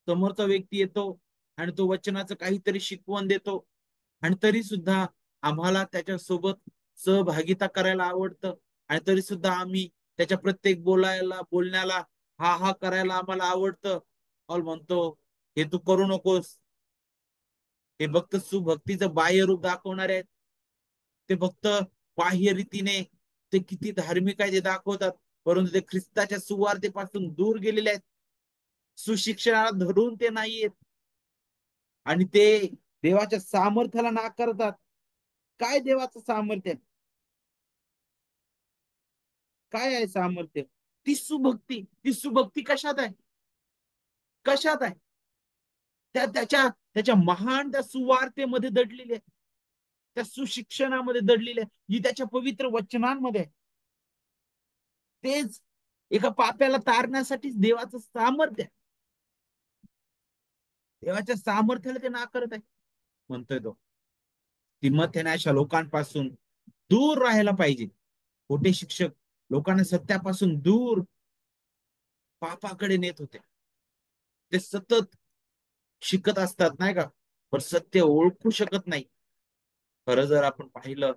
समोरचा व्यक्ती येतो आणि तो वचनाचं काहीतरी शिकवण देतो आणि तरी सुद्धा आम्हाला त्याच्या सोबत सहभागिता करायला आवडतं आणि तरी सुद्धा आम्ही त्याच्या प्रत्येक बोलण्याला हा हा करायला आम्हाला आवडतं. ऑल म्हणतो हे तू करू नकोस. हे फक्त सुभक्तीचं बाह्य रूप दाखवणारे आहेत. ते फक्त बाह्य रीतीने ते किती धार्मिक आहे ते दाखवतात परंतु ते ख्रिस्ताच्या सुवार्तेपासून दूर गेलेले आहेत. सुशिक्षणाला धरून ते नाहीयेत आणि ते देवाच्या सामर्थ्याला नाकारतात. काय देवाचं सामर्थ्य? काय आहे सामर्थ्य? ती सुभक्ती कशात आहे? कशात आहे? त्याच्या महान त्या सुवार्तेमध्ये दडलेली आहे. त्या सुशिक्षणामध्ये दडलेली आहे जी त्याच्या पवित्र वचनांमध्ये आहे. तेच एका पाप्याला तारण्यासाठीच देवाचं सामर्थ्य आहे. देवाच्या सामर्थ्याला ते नाकारत आहे. म्हणतोय तो तिमोथेने अशा लोकांपासून दूर राहायला पाहिजे. खोटे शिक्षक लोकांना सत्यापासून दूर पापाकडे नेत होते. ते सतत शिकत असतात नाही का पण सत्य ओळखू शकत नाही. खरं जर आपण पाहिलं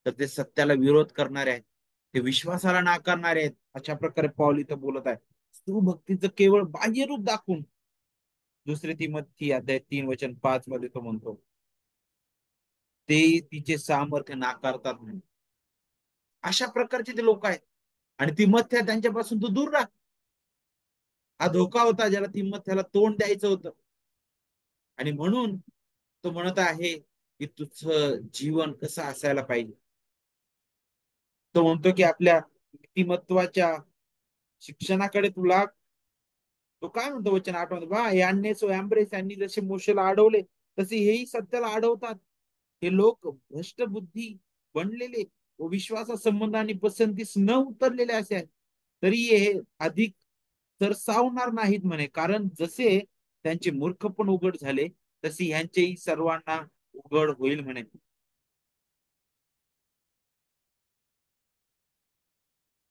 तर ते सत्याला विरोध करणारे आहेत. ते विश्वासाला नाकारणारे आहेत. अशा प्रकारे पाऊल इथं बोलत आहे. सुभक्तीचं केवळ बाह्य रूप दाखवून 2 तिमोथी अध्याय 3 वचन 5 मध्ये तो म्हणतो ते तिचे सामर्थ्य नाकारतात म्हणून. अशा प्रकारचे ते लोक आहेत आणि तिमोथ्या त्यांच्यापासून तू दूर राहा. हा धोका होता ज्याला तिमोथ्याला तोंड द्यायचं होतं आणि म्हणून तो म्हणत आहे की तुझं जीवन कसं असायला पाहिजे. तो म्हणतो की आपल्या व्यक्तिमत्वाच्या शिक्षणाकडे तुला तो काय म्हणतो वचन 8 मध्ये बा यांनी सो एम्ब्रेस यांनी जसे मोशेला अडवले तसे हेही सत्याला अडवतात. हे लोक भ्रष्ट बुद्धी बनलेले व विश्वासासंबंध आणि पसंतीस न उतरलेले असे तरी हे अधिक तरसावणार नाहीत म्हणे, कारण जसे त्यांचे मूर्ख पण उघड झाले तसे ह्यांचेही सर्वांना उघड होईल म्हणे.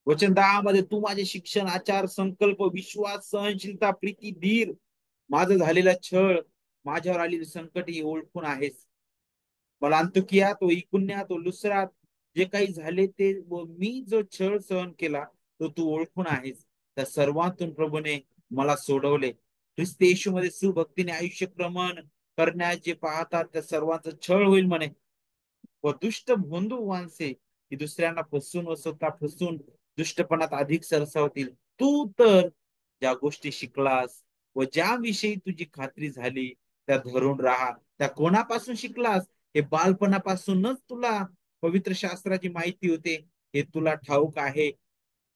वचन 10 मध्ये तू माझे शिक्षण, आचार, संकल्प, विश्वास, सहनशीलता, प्रीती, धीर, माझं झालेला छळ, माझ्यावर आलेली संकट ही ओळखून आहेस. मला अंतुकिया तो इकुन्या तो लुसरात जे काही झाले ते व मी जो छळ सहन केला तो तू ओळखून आहेस. त्या सर्वातून प्रभूने मला सोडवले. ख्रिस्त येशूमध्ये सुभक्तीने आयुष्य क्रमण करण्यास जे पाहतात त्या सर्वांचा छळ होईल म्हणे. व दुष्ट भोंदू माणसे की दुसऱ्यांना फसवून व स्वतः फसवून दुष्टपणात अधिक सरसावतील. तू तर ज्या गोष्टी शिकलास व ज्याविषयी तुझी खात्री झाली त्या धरून राहा. त्या कोणापासून शिकलास? हे बालपणापासूनच तुला पवित्र शास्त्राची माहिती होते, हे तुला ठाऊक आहे.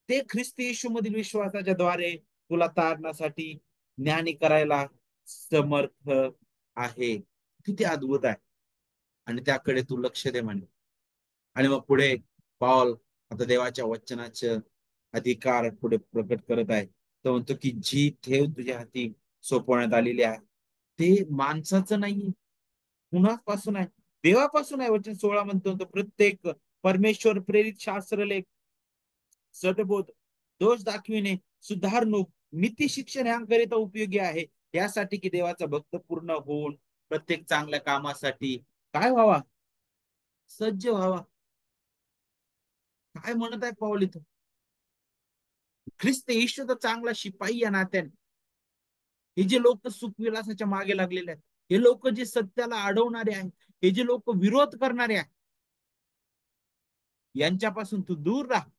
ते ख्रिस्त येशू मधील विश्वासाच्या द्वारे तुला तारण्यासाठी ज्ञानी करायला समर्थ आहे. किती अद्भुत आहे. आणि त्याकडे तू लक्ष दे म्हणे. आणि मग पुढे पॉल आता देवाच्या वचनाचे अधिकार पुढे प्रकट करत आहे. तो म्हणतो की जी ठेव तुझ्या हाती सोपवण्यात आलेली आहे ते माणसाचं नाही, कुणापासून आहे? देवापासून आहे. वचन 16 म्हणतो तो प्रत्येक परमेश्वर प्रेरित शास्त्रलेख, सदबोध, दोष दाखविणे, सुधारणूक, नीती शिक्षण ह्यांकरिता उपयोगी आहे. यासाठी की देवाचा भक्त पूर्ण होऊन प्रत्येक चांगल्या कामासाठी काय व्हावा? सज्ज व्हावा. काय म्हणत आहे पाऊल इथं? ख्रिस्त येशू तर चांगला शिपाई या नात्याने. हे जे लोक सुखविलासाच्या मागे लागलेले आहेत, हे लोक जे सत्याला अडवणारे आहेत, हे जे लोक विरोध करणारे आहेत, यांच्यापासून तू दूर राहा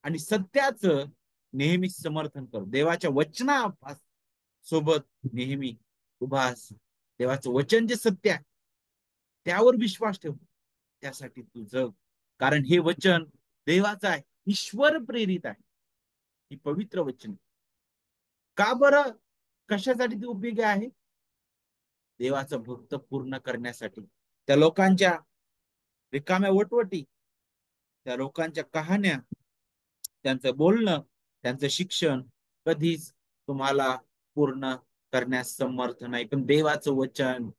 आणि सत्याचं नेहमी समर्थन कर. देवाच्या वचना सोबत नेहमी उभास. देवाचं वचन जे सत्य आहे त्यावर विश्वास ठेव. त्यासाठी तू जग. कारण हे वचन देवाचं आहे, ईश्वर प्रेरित आहे. ही पवित्र वचन. का बरं? कशासाठी ती उपयोगी आहे? देवाचं भक्त पूर्ण करण्यासाठी. त्या लोकांच्या रिकाम्या वटवटी, त्या लोकांच्या कहाण्या, त्यांचं बोलणं, त्यांचं शिक्षण कधीच तुम्हाला पूर्ण करण्यास समर्थ नाही. पण देवाचं वचन,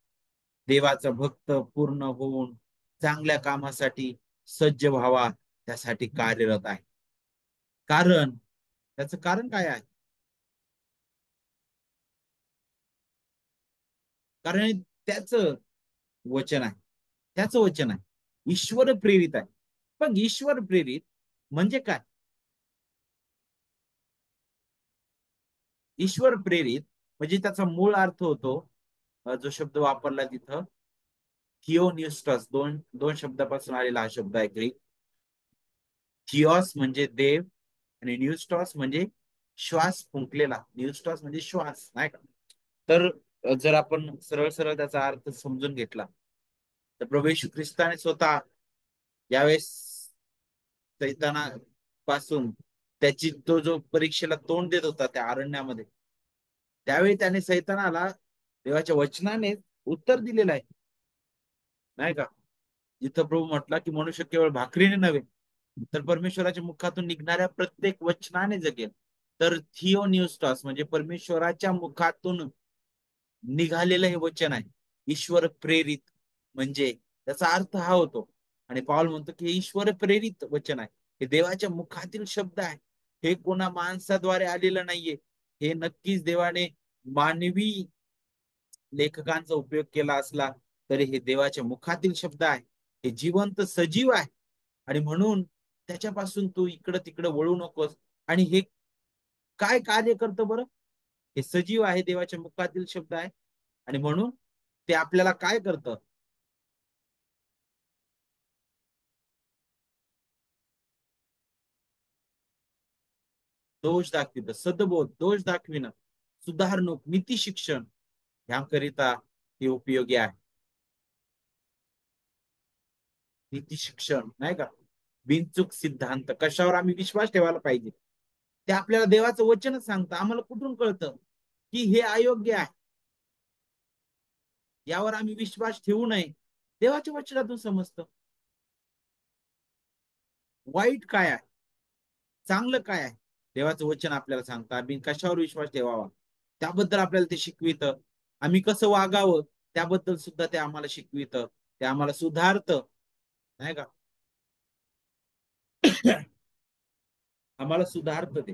देवाचा भक्त पूर्ण होऊन चांगल्या कामासाठी सज्ज व्हावा त्यासाठी कार्यरत आहे. कारण त्याचं कारण काय आहे? कारण त्याचं वचन आहे. त्याचं वचन आहे. ईश्वर प्रेरित आहे. पण ईश्वर प्रेरित म्हणजे काय? ईश्वर प्रेरित म्हणजे त्याचा मूळ अर्थ होतो, जो शब्द वापरला तिथं थिओनिस्टस, दोन दोन शब्दापासून आलेला हा शब्द आहे ग्रीक. थिओस म्हणजे देव आणि न्यूस्टॉस म्हणजे श्वास फुंकलेला. न्यूस्टॉस म्हणजे श्वास, नाही का? तर जर आपण सरळ सरळ त्याचा अर्थ समजून घेतला तर प्रभू येशू ख्रिस्ताने स्वतः यावेळेस सैतानापासून त्याची तो जो परीक्षेला तोंड देत होता त्या अरण्यामध्ये, त्यावेळी त्याने सैतानाला देवाच्या वचनाने उत्तर दिलेलं आहे, नाही का? जिथं प्रभू म्हटला की मनुष्य केवळ भाकरीने नव्हे तर परमेश्वराच्या मुखातून निघणाऱ्या प्रत्येक वचनाने जगेल. तर थिओनिस्टॉस म्हणजे परमेश्वराच्या मुखातून निघालेलं हे वचन आहे, ईश्वर प्रेरित. म्हणजे त्याचा अर्थ हा होतो. आणि पाऊल म्हणतो की ईश्वर प्रेरित वचन आहे, हे देवाच्या मुखातील शब्द आहे. हे कोणा माणसाद्वारे आलेलं नाहीये. हे नक्कीच देवाने मानवी लेखकांचा उपयोग केला असला तरी हे देवाच्या मुखातील शब्द आहे. हे जिवंत सजीव आहे. आणि म्हणून त्याच्यापासून तू इकडं तिकडं वळू नकोस. आणि हे काय कार्य करतं बरं? हे सजीव आहे, देवाच्या मुखातील शब्द आहे. आणि म्हणून ते आपल्याला काय करतं? दोष दाखवितं, सदबोध, दोष दाखविणं, सुधारणूक, नीती शिक्षण ह्याकरिता हे उपयोगी आहे. नीती शिक्षण, नाही का? बिनचूक सिद्धांत, कशावर आम्ही विश्वास ठेवायला पाहिजे ते आपल्याला देवाचं वचनच सांगतं. आम्हाला कुठून कळतं की हे अयोग्य आहे, यावर आम्ही विश्वास ठेवू नये? देवाच्या वचनातून समजतं. वाईट काय आहे, चांगलं काय आहे, देवाचं वचन आपल्याला सांगतं. आम्ही कशावर विश्वास ठेवावा त्याबद्दल आपल्याला ते शिकवितं. आम्ही कसं वागावं त्याबद्दल सुद्धा ते आम्हाला शिकवितं. ते आम्हाला सुधारतं, नाही का? आम्हाला सुधारतं ते.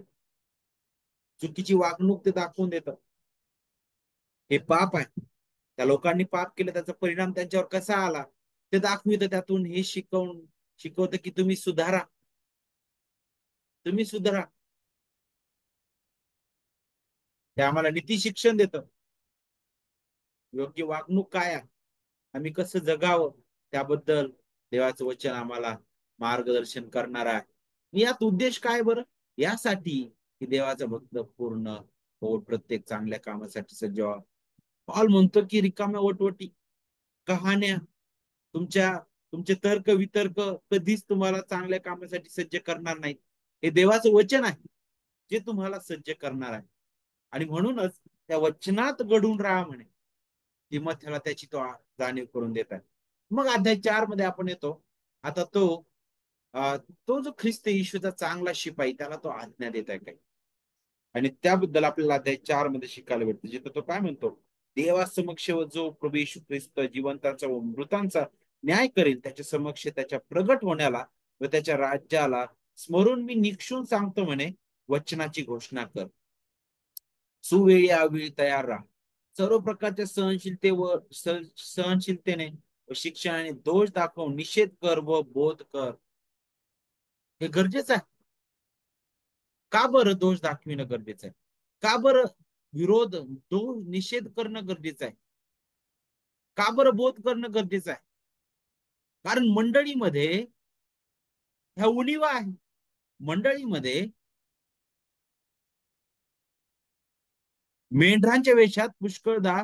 चुकीची वागणूक ते दाखवून देतं. हे पाप आहे, त्या लोकांनी पाप केलं, त्याचा परिणाम त्यांच्यावर कसा आला ते दाखवितं. त्यातून हे शिकवतं की तुम्ही सुधारा, तुम्ही सुधारा. ते आम्हाला नीती शिक्षण देतं. योग्य वागणूक काय आहे, आम्ही कसं जगावं त्याबद्दल देवाचं वचन आम्हाला मार्गदर्शन करणार आहे. यात उद्देश काय बरं? यासाठी की देवाचा भक्त पूर्ण हो, प्रत्येक चांगल्या कामासाठी सज्ज व्हावा. पॉल म्हणतो की रिकाम्या वटवटी, कहाण्या, तुमच्या तुमचे तर्क वितर्क कधीच तुम्हाला चांगल्या कामासाठी सज्ज करणार नाहीत. हे देवाचं वचन आहे जे तुम्हाला सज्ज करणार आहे. आणि म्हणूनच त्या वचनात घडून राहा म्हणे. तिमोथेला त्याची तो जाणीव करून देत आहे. मग अध्याय 4 मध्ये आपण येतो. आता तो जो ख्रिस्त येशूचा चांगला शिपाई, त्याला तो आज्ञा देत आहे काही. आणि त्याबद्दल आपल्याला अध्याय 4 मध्ये शिकायला भेटतं, जिथं तो काय म्हणतो. देवासमक्ष जो प्रभू येशू ख्रिस्त जिवंतांचा व मृतांचा न्याय करेल, त्याच्या समक्ष त्याच्या प्रगट होण्याला व त्याच्या राज्याला स्मरून मी निक्षून सांगतो म्हणे, वचनाची घोषणा कर. सुवेळी अवेळी तयार राहा. सर्व प्रकारच्या सहनशीलतेने व शिक्षणाने दोष दाखवून निषेध कर व बोध कर. हे गरजेचं आहे. का बरं दोष दाखविणं गरजेचं आहे? का बरं दोष निषेध करणं गरजेचं आहे? का बरं बोध करणं गरजेचं आहे? कारण मंडळीमध्ये ह्या उणीवा आहे. मंडळीमध्ये मेंढरांच्या वेशात पुष्कळदा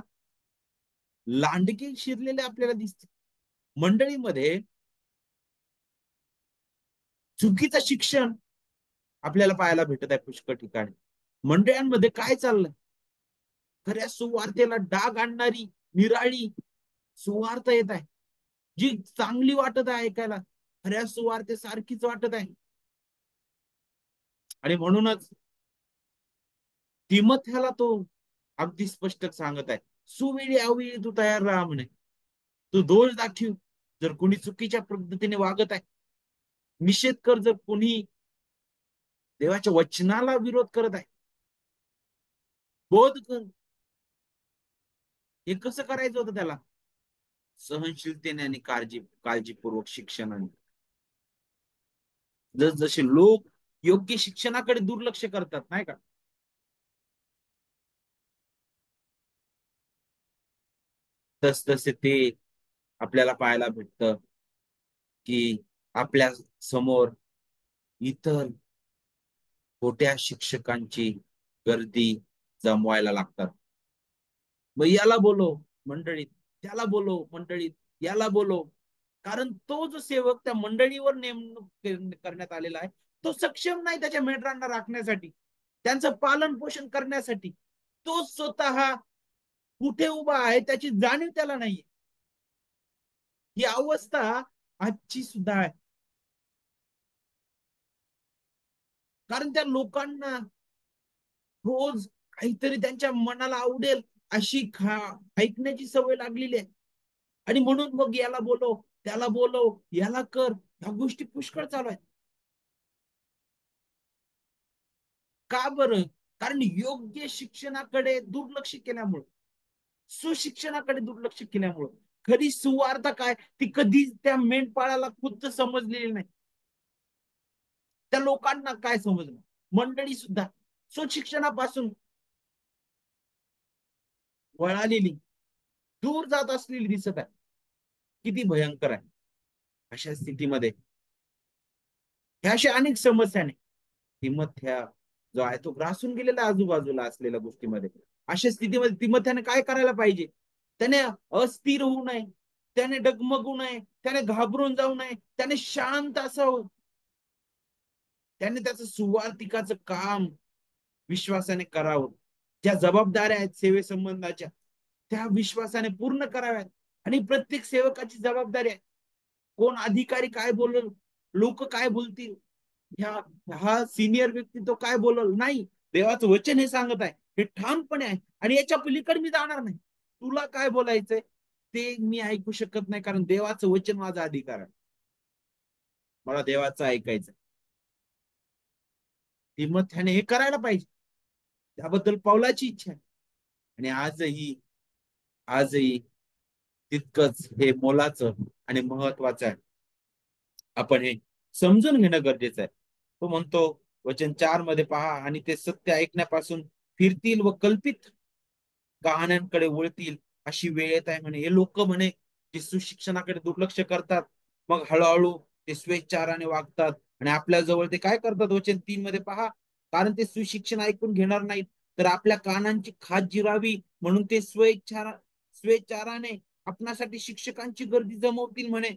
लांडगे शिरलेले आपल्याला दिसते. मंडळीमध्ये चुकीचं शिक्षण आपल्याला पाहायला भेटत आहे पुष्कळ ठिकाणी. मंडळांमध्ये काय चाललंय? खऱ्या सुवार्तेला डाग आणणारी निराळी सुवार्ता येत आहे, जी चांगली वाटत आहे ऐकायला, खऱ्या सुवार्ते सारखीच वाटत आहे. आणि म्हणूनच तिमोथेला तो अगदी स्पष्ट सांगत आहे, सुवेळी अवेळी तू तयार राहा म्हणे. तू दोष दाखव जर कोणी चुकीच्या पद्धतीने वागत आहे. निषेध कर जर कोणी देवाच्या वचनाला विरोध करत आहे. बोध कर. हे कसं करायचं होतं त्याला? सहनशीलतेने आणि काळजीपूर्वक शिक्षणाने. जसे लोक योग्य शिक्षणाकडे दुर्लक्ष करतात, नाही का? तस तसे ते आपल्याला पाहायला भेटतं की आपल्या समोर इतर खोट्या शिक्षकांची गर्दी जमवायला लागतात. मग याला बोलो मंडळीत, त्याला बोलो मंडळीत, याला बोलो. कारण तो जो सेवक त्या मंडळीवर नेमणूक करण्यात आलेला आहे, तो सक्षम नाही त्याच्या मेंढरांना राखण्यासाठी, त्यांचं पालन पोषण करण्यासाठी. तो स्वतः कुठे उभा आहे त्याची जाणीव त्याला नाहीये. ही अवस्था आजची सुद्धा आहे. कारण त्या लोकांना रोज काहीतरी त्यांच्या मनाला आवडेल अशी ऐकण्याची सवय लागलेली आहे. आणि म्हणून मग याला बोलव, त्याला बोलव, याला कर, ह्या गोष्टी पुष्कळ चालू आहेत. का बरं? कारण योग्य शिक्षणाकडे दुर्लक्ष केल्यामुळं, सुशिक्षणाकडे दुर्लक्ष केल्यामुळं खरी सुवार्ता काय ती कधी त्या मेंढपाळाला खुद्द समजलेली नाही. त्या लोकांना काय समजलं? मंडळी सुद्धा सुशिक्षणापासून वळालेली, दूर जात असलेली दिसत आहे. किती भयंकर आहे. अशा स्थितीमध्ये ह्या अशा अनेक समस्या नाही. तिमथ्या जो आहे तो ग्रासून गेलेला आजूबाजूला असलेल्या गोष्टीमध्ये. अशा स्थितीमध्ये तिमथ्याने काय करायला पाहिजे? त्याने अस्थिर होऊ नये, त्याने डगमगू नये, त्याने घाबरून जाऊ नये, त्याने शांत असावं. त्याने त्याचं सुवार्तिकाचं काम विश्वासाने करावं. ज्या जबाबदाऱ्या आहेत सेवेसंबंधाच्या, त्या विश्वासाने पूर्ण कराव्यात. आणि प्रत्येक सेवकाची जबाबदारी आहे. कोण अधिकारी काय बोलल लोक काय बोलतील, ह्या हा सिनियर व्यक्ती तो काय बोलल, नाही, देवाचं वचन हे सांगत आहे, हे ठामपणे आहे, आणि याच्या पलीकडे मी जाणार नाही. तुला काय बोलायचंय ते मी ऐकू शकत नाही, कारण देवाचं वचन माझा अधिकार आहे. मला देवाचं ऐकायचं. तिमोथ्याने हे करायला पाहिजे. त्याबद्दल पौलाची इच्छा आहे. आणि आजही तितकंच हे मोलाचं आणि महत्वाचं आहे. आपण हे समजून घेणं गरजेचं आहे. तो म्हणतो वचन 4 मध्ये पहा, आणि ते सत्य ऐकण्यापासून फिरतील व कल्पित कहाण्यांकडे वळतील अशी वेळ येत आहे म्हणे. हे लोक म्हणे जे सुशिक्षणाकडे दुर्लक्ष करतात, मग हळूहळू ते स्वेच्छाराने वागतात, आणि आपल्या जवळ ते काय करतात, वचन 3 मध्ये पहा, कारण ते सुशिक्षण ऐकून घेणार नाहीत, तर आपल्या कानांची खाज जिरावी म्हणून ते स्वेच्छाराने आपणासाठी शिक्षकांची गर्दी जमवतील म्हणे.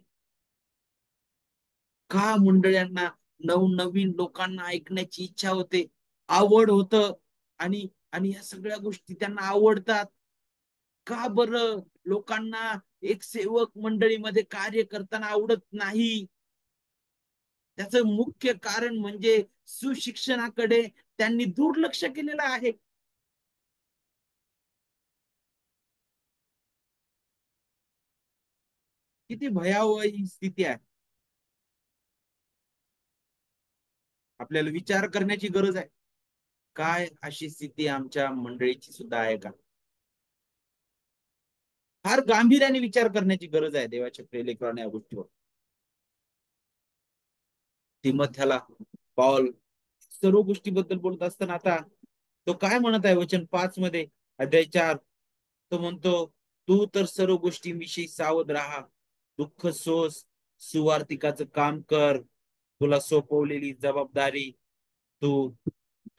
का मंडळ्यांना नवनवीन लोकांना ऐकण्याची इच्छा होते, आवड होत, आणि आणि या सगळ्या गोष्टी त्यांना आवडतात. का बरं लोकांना एक सेवक मंडळीमध्ये कार्य करताना आवडत नाही? त्याचं मुख्य कारण म्हणजे सुशिक्षणाकडे त्यांनी दुर्लक्ष केलेलं आहे. किती भयावह ही स्थिती आहे. आपल्याला विचार करण्याची गरज आहे. काय अशी स्थिती आमच्या मंडळीची सुद्धा आहे का? फार गांभीर्याने विचार करण्याची गरज आहे देवाच्या प्रेलेकराने या गोष्टीवर. तिमथ्याला पॉल सर्व गोष्टीबद्दल बोलत असताना आता तो काय म्हणत आहे वचन 5 मध्ये, अध्याय 4, तो म्हणतो, तू तर सर्व गोष्टींविषयी सावध राहा, दुःख सोस, सुवार्तिकाचं काम कर, तुला सोपवलेली जबाबदारी तू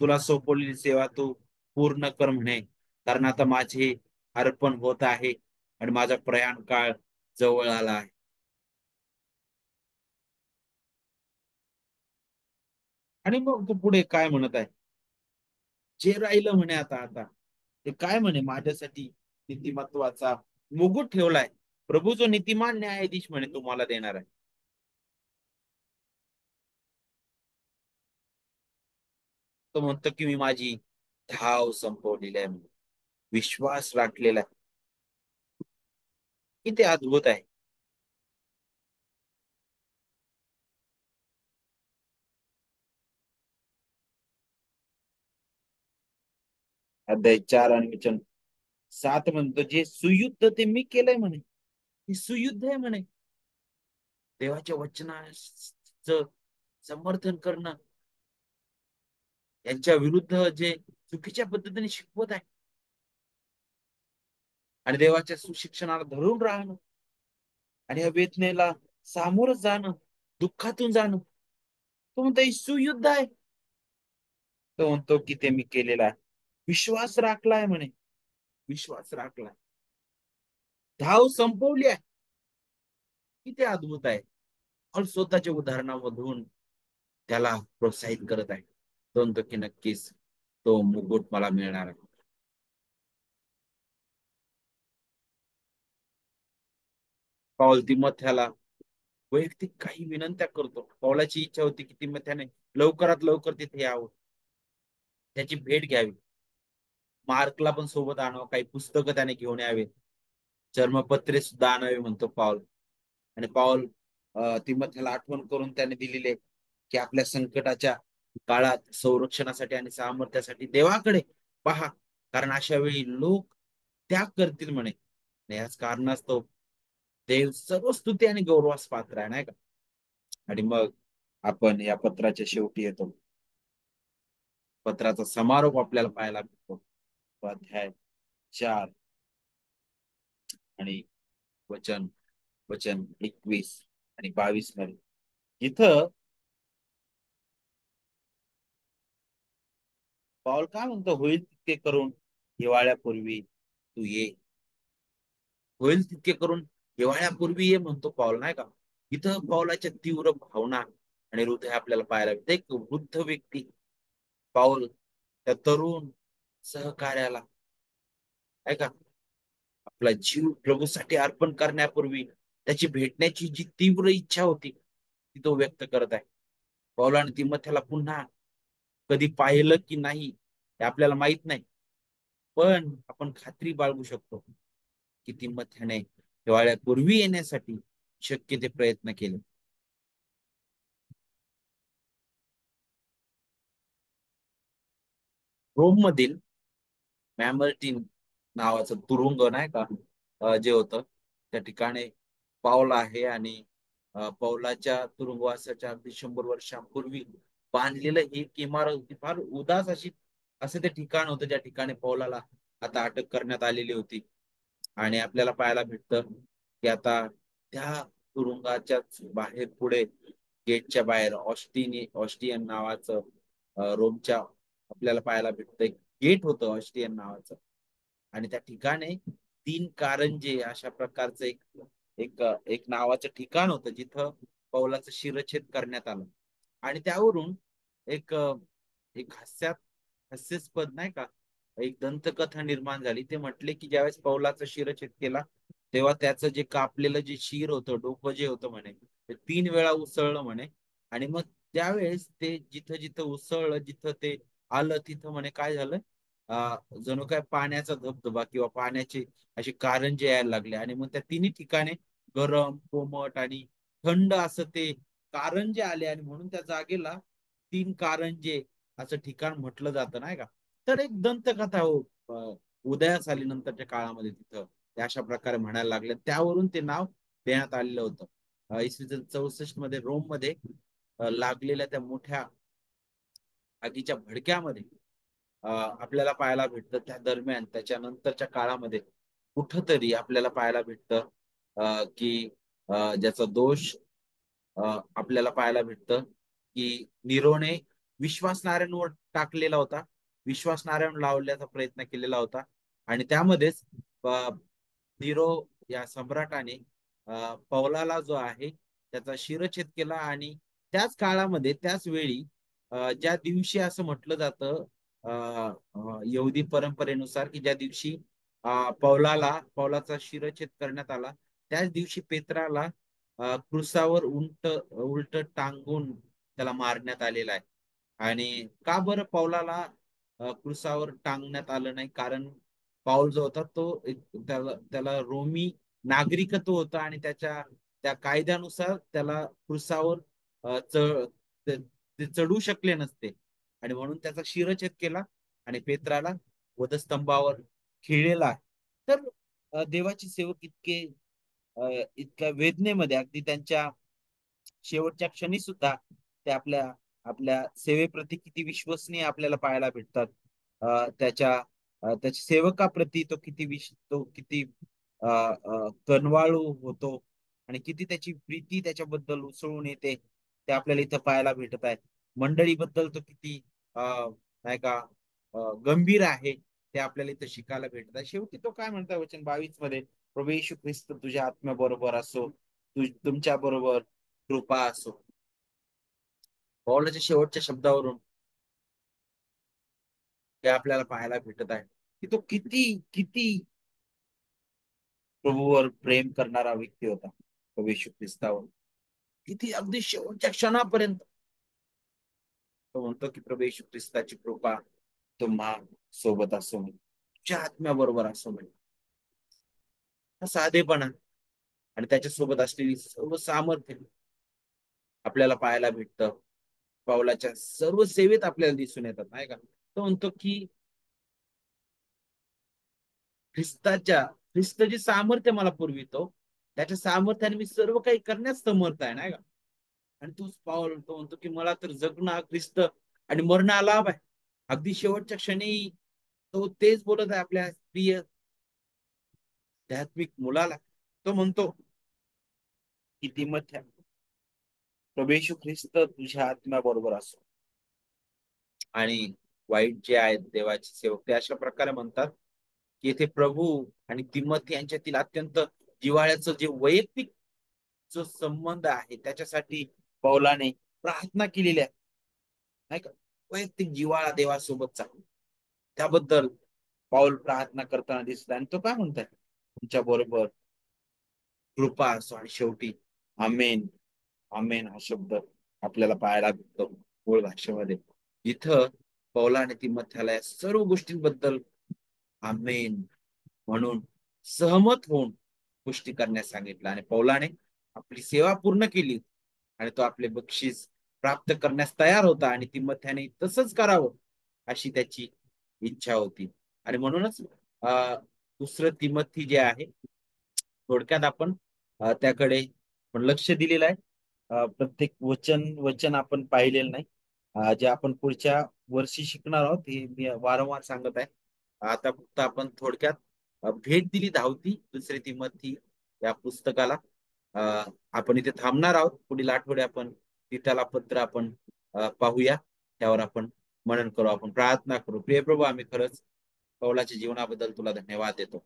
तुला सोपवलेली सेवा तू पूर्ण कर म्हणे, कारण आता माझे अर्पण होत आहे आणि माझा प्रयाण काळ जवळ आला आहे. आणि मग तो पुढे काय म्हणत आहे, जे राहिलं म्हणे आता आता ते काय म्हणे, माझ्यासाठी नीतिमत्वाचा मुकुट ठेवलाय, प्रभू जो नीतिमान न्यायाधीश म्हणे तुम्हाला देणार आहे. तो म्हणतो की मी माझी धाव संपवलेली आहे, विश्वास राखलेला आहे. किती अद्भुत आहे. अध्याय 4 आणि वचन 7 म्हणतो, जे सुयुद्ध ते मी केलंय म्हणे. हे सुयुद्ध आहे म्हणे. देवाच्या वचनाचं समर्थन करणं, यांच्या विरुद्ध जे चुकीच्या पद्धतीने शिकवत आहे, आणि देवाच्या सुशिक्षणाला धरून राहणं, आणि या वेदनेला सामोरं जाणं, दुःखातून जाणं, तो म्हणतो हे सुयुद्ध आहे. तो म्हणतो की ते मी केलेला आहे. विश्वास राखलाय म्हणे. विश्वास राखलाय. धाव संपवली आहे. किती अद्भुत आहे. और स्वतःच्या उदाहरणामधून त्याला प्रोत्साहित करत आहे. तो म्हणतो की नक्कीच तो मुकुट मला मिळणार आहे. पाऊल तिमोथ्याला वैयक्तिक काही विनंत्या करतो. पौलाची इच्छा होती की तिमोथ्याने लवकरात लवकर तिथे यावं, त्याची भेट घ्यावी, मार्कला पण सोबत आणावं, काही पुस्तकं त्याने घेऊन यावे, चर्मपत्रे सुद्धा आणावी म्हणतो पाऊल. आणि पाऊल तिमोथेला आठवण करून त्याने दिलेले की आपल्या संकटाच्या काळात संरक्षणासाठी आणि सामर्थ्यासाठी देवाकडे पहा, कारण अशा वेळी लोक त्याग करतील म्हणे. आणि याच कारणास्तव देव सर्व स्तुती आणि गौरवास पात्र आहे, नाही का? आणि मग आपण या पत्राच्या शेवटी येतो. पत्राचा समारोप आपल्याला पाहायला मिळतो. अध्याय 4 आणि वचन वचन 21 आणि 22 मध्ये, इथं पाऊल काय म्हणतो, होईल तितके करून हिवाळ्यापूर्वी तू ये. होईल तितके करून हिवाळ्यापूर्वी ये म्हणतो पाऊल, नाही का? इथं पावलाच्या तीव्र भावना आणि हृदय आपल्याला पाहायला मिळते. एक वृद्ध व्यक्ती पाऊल त्या तरुण सहकार्याला, आहे का, आपला जीव प्रभूसाठी अर्पण करण्यापूर्वी त्याची भेटण्याची जी तीव्र इच्छा होती, ती तो व्यक्त करत आहे. पौलाने तिमोथेला पुन्हा कधी पाहिलं की नाही हे आपल्याला माहित नाही, पण आपण खात्री बाळगू शकतो की तिमोथेने हिवाळ्यापूर्वी येण्यासाठी शक्य ते प्रयत्न केले. रोम मधील मॅमर्टिन नावाचं तुरुंग नाही का, जे होतं त्या ठिकाणी पाऊल आहे. आणि पौलाच्या तुरुंगवासाच्या अगदी 100 वर्षांपूर्वी बांधलेलं ही एक इमारत होती. फार उदास अशी असं ते ठिकाण होतं ज्या ठिकाणी पौलाला आता अटक करण्यात आलेली होती. आणि आपल्याला पाहायला भेटतं की आता त्या तुरुंगाच्या बाहेर पुढे गेटच्या बाहेर ऑस्टियन नावाचं रोमच्या आपल्याला पाहायला भेटतं गेट होतं ऑस्ट्रियन नावाचं. आणि त्या ठिकाणी 3 कारंजे अशा प्रकारचं एक एक एक नावाचं ठिकाण होतं जिथं पौलाचं शिरच्छेद करण्यात आलं. आणि त्यावरून एक एक हास्यास्पद नाही का एक दंतकथा निर्माण झाली. ते म्हटले की ज्यावेळेस पौलाचा शिरच्छेद केला तेव्हा त्याचं जे कापलेलं जे शिर होतं, डोकं जे होतं म्हणे, ते 3 वेळा उसळलं म्हणे. आणि मग त्यावेळेस ते जिथं जिथं उसळलं, जिथं ते आलं तिथं म्हणे काय झालं, जणू काय पाण्याचा धबधबा किंवा पाण्याचे असे कारंजे यायला लागले. आणि मग त्या तिन्ही ठिकाणी गरम, कोमट आणि थंड असं ते कारंजे आले. आणि म्हणून त्या जागेला 3 कारंजे असं ठिकाण म्हटलं जातं नाही का. तर एक दंतकथा हो, उदयास आली नंतरच्या काळामध्ये तिथं ते अशा प्रकारे म्हणायला लागले. त्यावरून ते नाव देण्यात आलेलं होतं. इसवी सन 64 मध्ये रोम मध्ये लागलेल्या त्या मोठ्या आगीच्या भडक्यामध्ये आपल्याला पाहायला भेटतं त्या दरम्यान त्याच्यानंतरच्या काळामध्ये कुठंतरी आपल्याला पाहायला भेटतं की ज्याचा दोष आपल्याला पाहायला भेटतं की निरोने विश्वासनारायणवर टाकलेला होता, विश्वासनारायण लावण्याचा प्रयत्न केलेला होता. आणि त्यामध्येच अ, निरो या सम्राटाने पौलाला जो आहे त्याचा शिरच्छेद केला. आणि त्याच काळामध्ये त्याच वेळी ज्या दिवशी असं म्हटलं जातं यहुदी परंपरेनुसार की ज्या दिवशी पौलाचा शिरच्छेद करण्यात आला त्याच दिवशी पेत्राला क्रुसावर उलट टांगून त्याला मारण्यात आलेला आहे. आणि का बरं पौलाला क्रुसावर टांगण्यात आलं नाही, कारण पाऊल जो होता तो त्याला रोमी नागरिकत्व होतं. आणि त्या कायद्यानुसार त्याला क्रुसावर अ, च- ते ते चढू शकले नसते. आणि म्हणून त्याचा शिरच्छेद केला आणि पेत्राला वधस्तंभावर खिळलेला आहे. तर देवाचे सेवक इतक्या वेदनेमध्ये अगदी त्यांच्या शेवटच्या क्षणी सुद्धा ते आपल्या आपल्या सेवेप्रती किती विश्वसनीय आपल्याला पाहायला भेटतात. त्याच्या सेवकाप्रती तो किती कनवाळू होतो आणि किती त्याची प्रीती त्याच्याबद्दल उसळून येते ते आपल्याला इथं पाहायला भेटत आहे. मंडळीबद्दल तो किती नाही का गंभीर आहे ते आपल्याला इथं शिकायला भेटत आहे. शेवटी तो काय म्हणता वचन 22 मध्ये, प्रभू येशू ख्रिस्त तुझ्या आत्म्याबरोबर असो, तुमच्या बरोबर कृपा असो. पौलाच्या शेवटच्या शब्दावरून हे आपल्याला पाहायला भेटत आहे की तो किती किती प्रभूवर प्रेम करणारा व्यक्ती होता. प्रभू येशू ख्रिस्तावर किती अगदी शेवटच्या क्षणापर्यंत तो म्हणतो की प्रभू येशू ख्रिस्ताची कृपा तुम्हा सोबत असो म्हणे, तुमच्या आत्म्याबरोबर असो म्हणे. हा साधेपणा आणि त्याच्यासोबत असलेली सर्व सामर्थ्य आपल्याला पाहायला भेटतं. पावलाच्या सर्व सेवेत आपल्याला दिसून येतात नाही का. तो म्हणतो की ख्रिस्त जे सामर्थ्य मला पुरवितो त्याच्या सामर्थ्याने मी सर्व काही करण्यास समर्थ आहे नाही का. आणि तूच पाऊल तो म्हणतो की मला तर जगणं हा ख्रिस्त आणि मरण हा लाभ आहे. अगदी शेवटच्या क्षणी तो तेच बोलत आहे आपल्या प्रिय आध्यात्मिक मुलाला. तो म्हणतो की तिमोथेया, प्रभू येशू ख्रिस्त तुझ्या आत्म्याबरोबर असो. आणि वाईट जे आहेत देवाचे सेवक ते अशा प्रकारे म्हणतात की येथे प्रभू आणि तिमोथी यांच्यातील अत्यंत जिव्हाळ्याचं जे वैयक्तिक जो संबंध आहे त्याच्यासाठी पौलाने प्रार्थना केलेली आहे नाही का. वैयक्तिक जिव्हाळा देवासोबतचा त्याबद्दल पाऊल प्रार्थना करताना दिसत. आणि तो काय म्हणतात तुमच्या बरोबर कृपा असो. आणि शेवटी आमेन. आमेन हा शब्द आपल्याला पाहायला भेटतो मूळ भाषेमध्ये. इथं पौलाने तिमोथेला या सर्व गोष्टींबद्दल आमेन म्हणून सहमत होऊन गोष्टी करण्यास सांगितलं आणि पौलाने आपली सेवा पूर्ण केली आणि तो आपले बक्षीस प्राप्त करण्यास तयार होता आणि तिमोथेने तसंच करावं अशी त्याची इच्छा होती. आणि म्हणूनच दुसरं तिमोथी जे आहे, थोडक्यात आपण त्याकडे पण लक्ष दिलेलं आहे. प्रत्येक वचन वचन आपण पाहिलेलं नाही. जे आपण पुढच्या वर्षी शिकणार आहोत हे मी वारंवार सांगत आहे. आता फक्त आपण थोडक्यात भेट दिली धावती दुसरे तिमोथी या पुस्तकाला. अ, आपण इथे थांबणार आहोत. पुढील आठवडे आपण तिथला पत्र आपण पाहूया. त्यावर आपण मनन करू, आपण प्रार्थना करू. प्रिय प्रभू, आम्ही खरंच पौलाच्या जीवनाबद्दल तुला धन्यवाद देतो.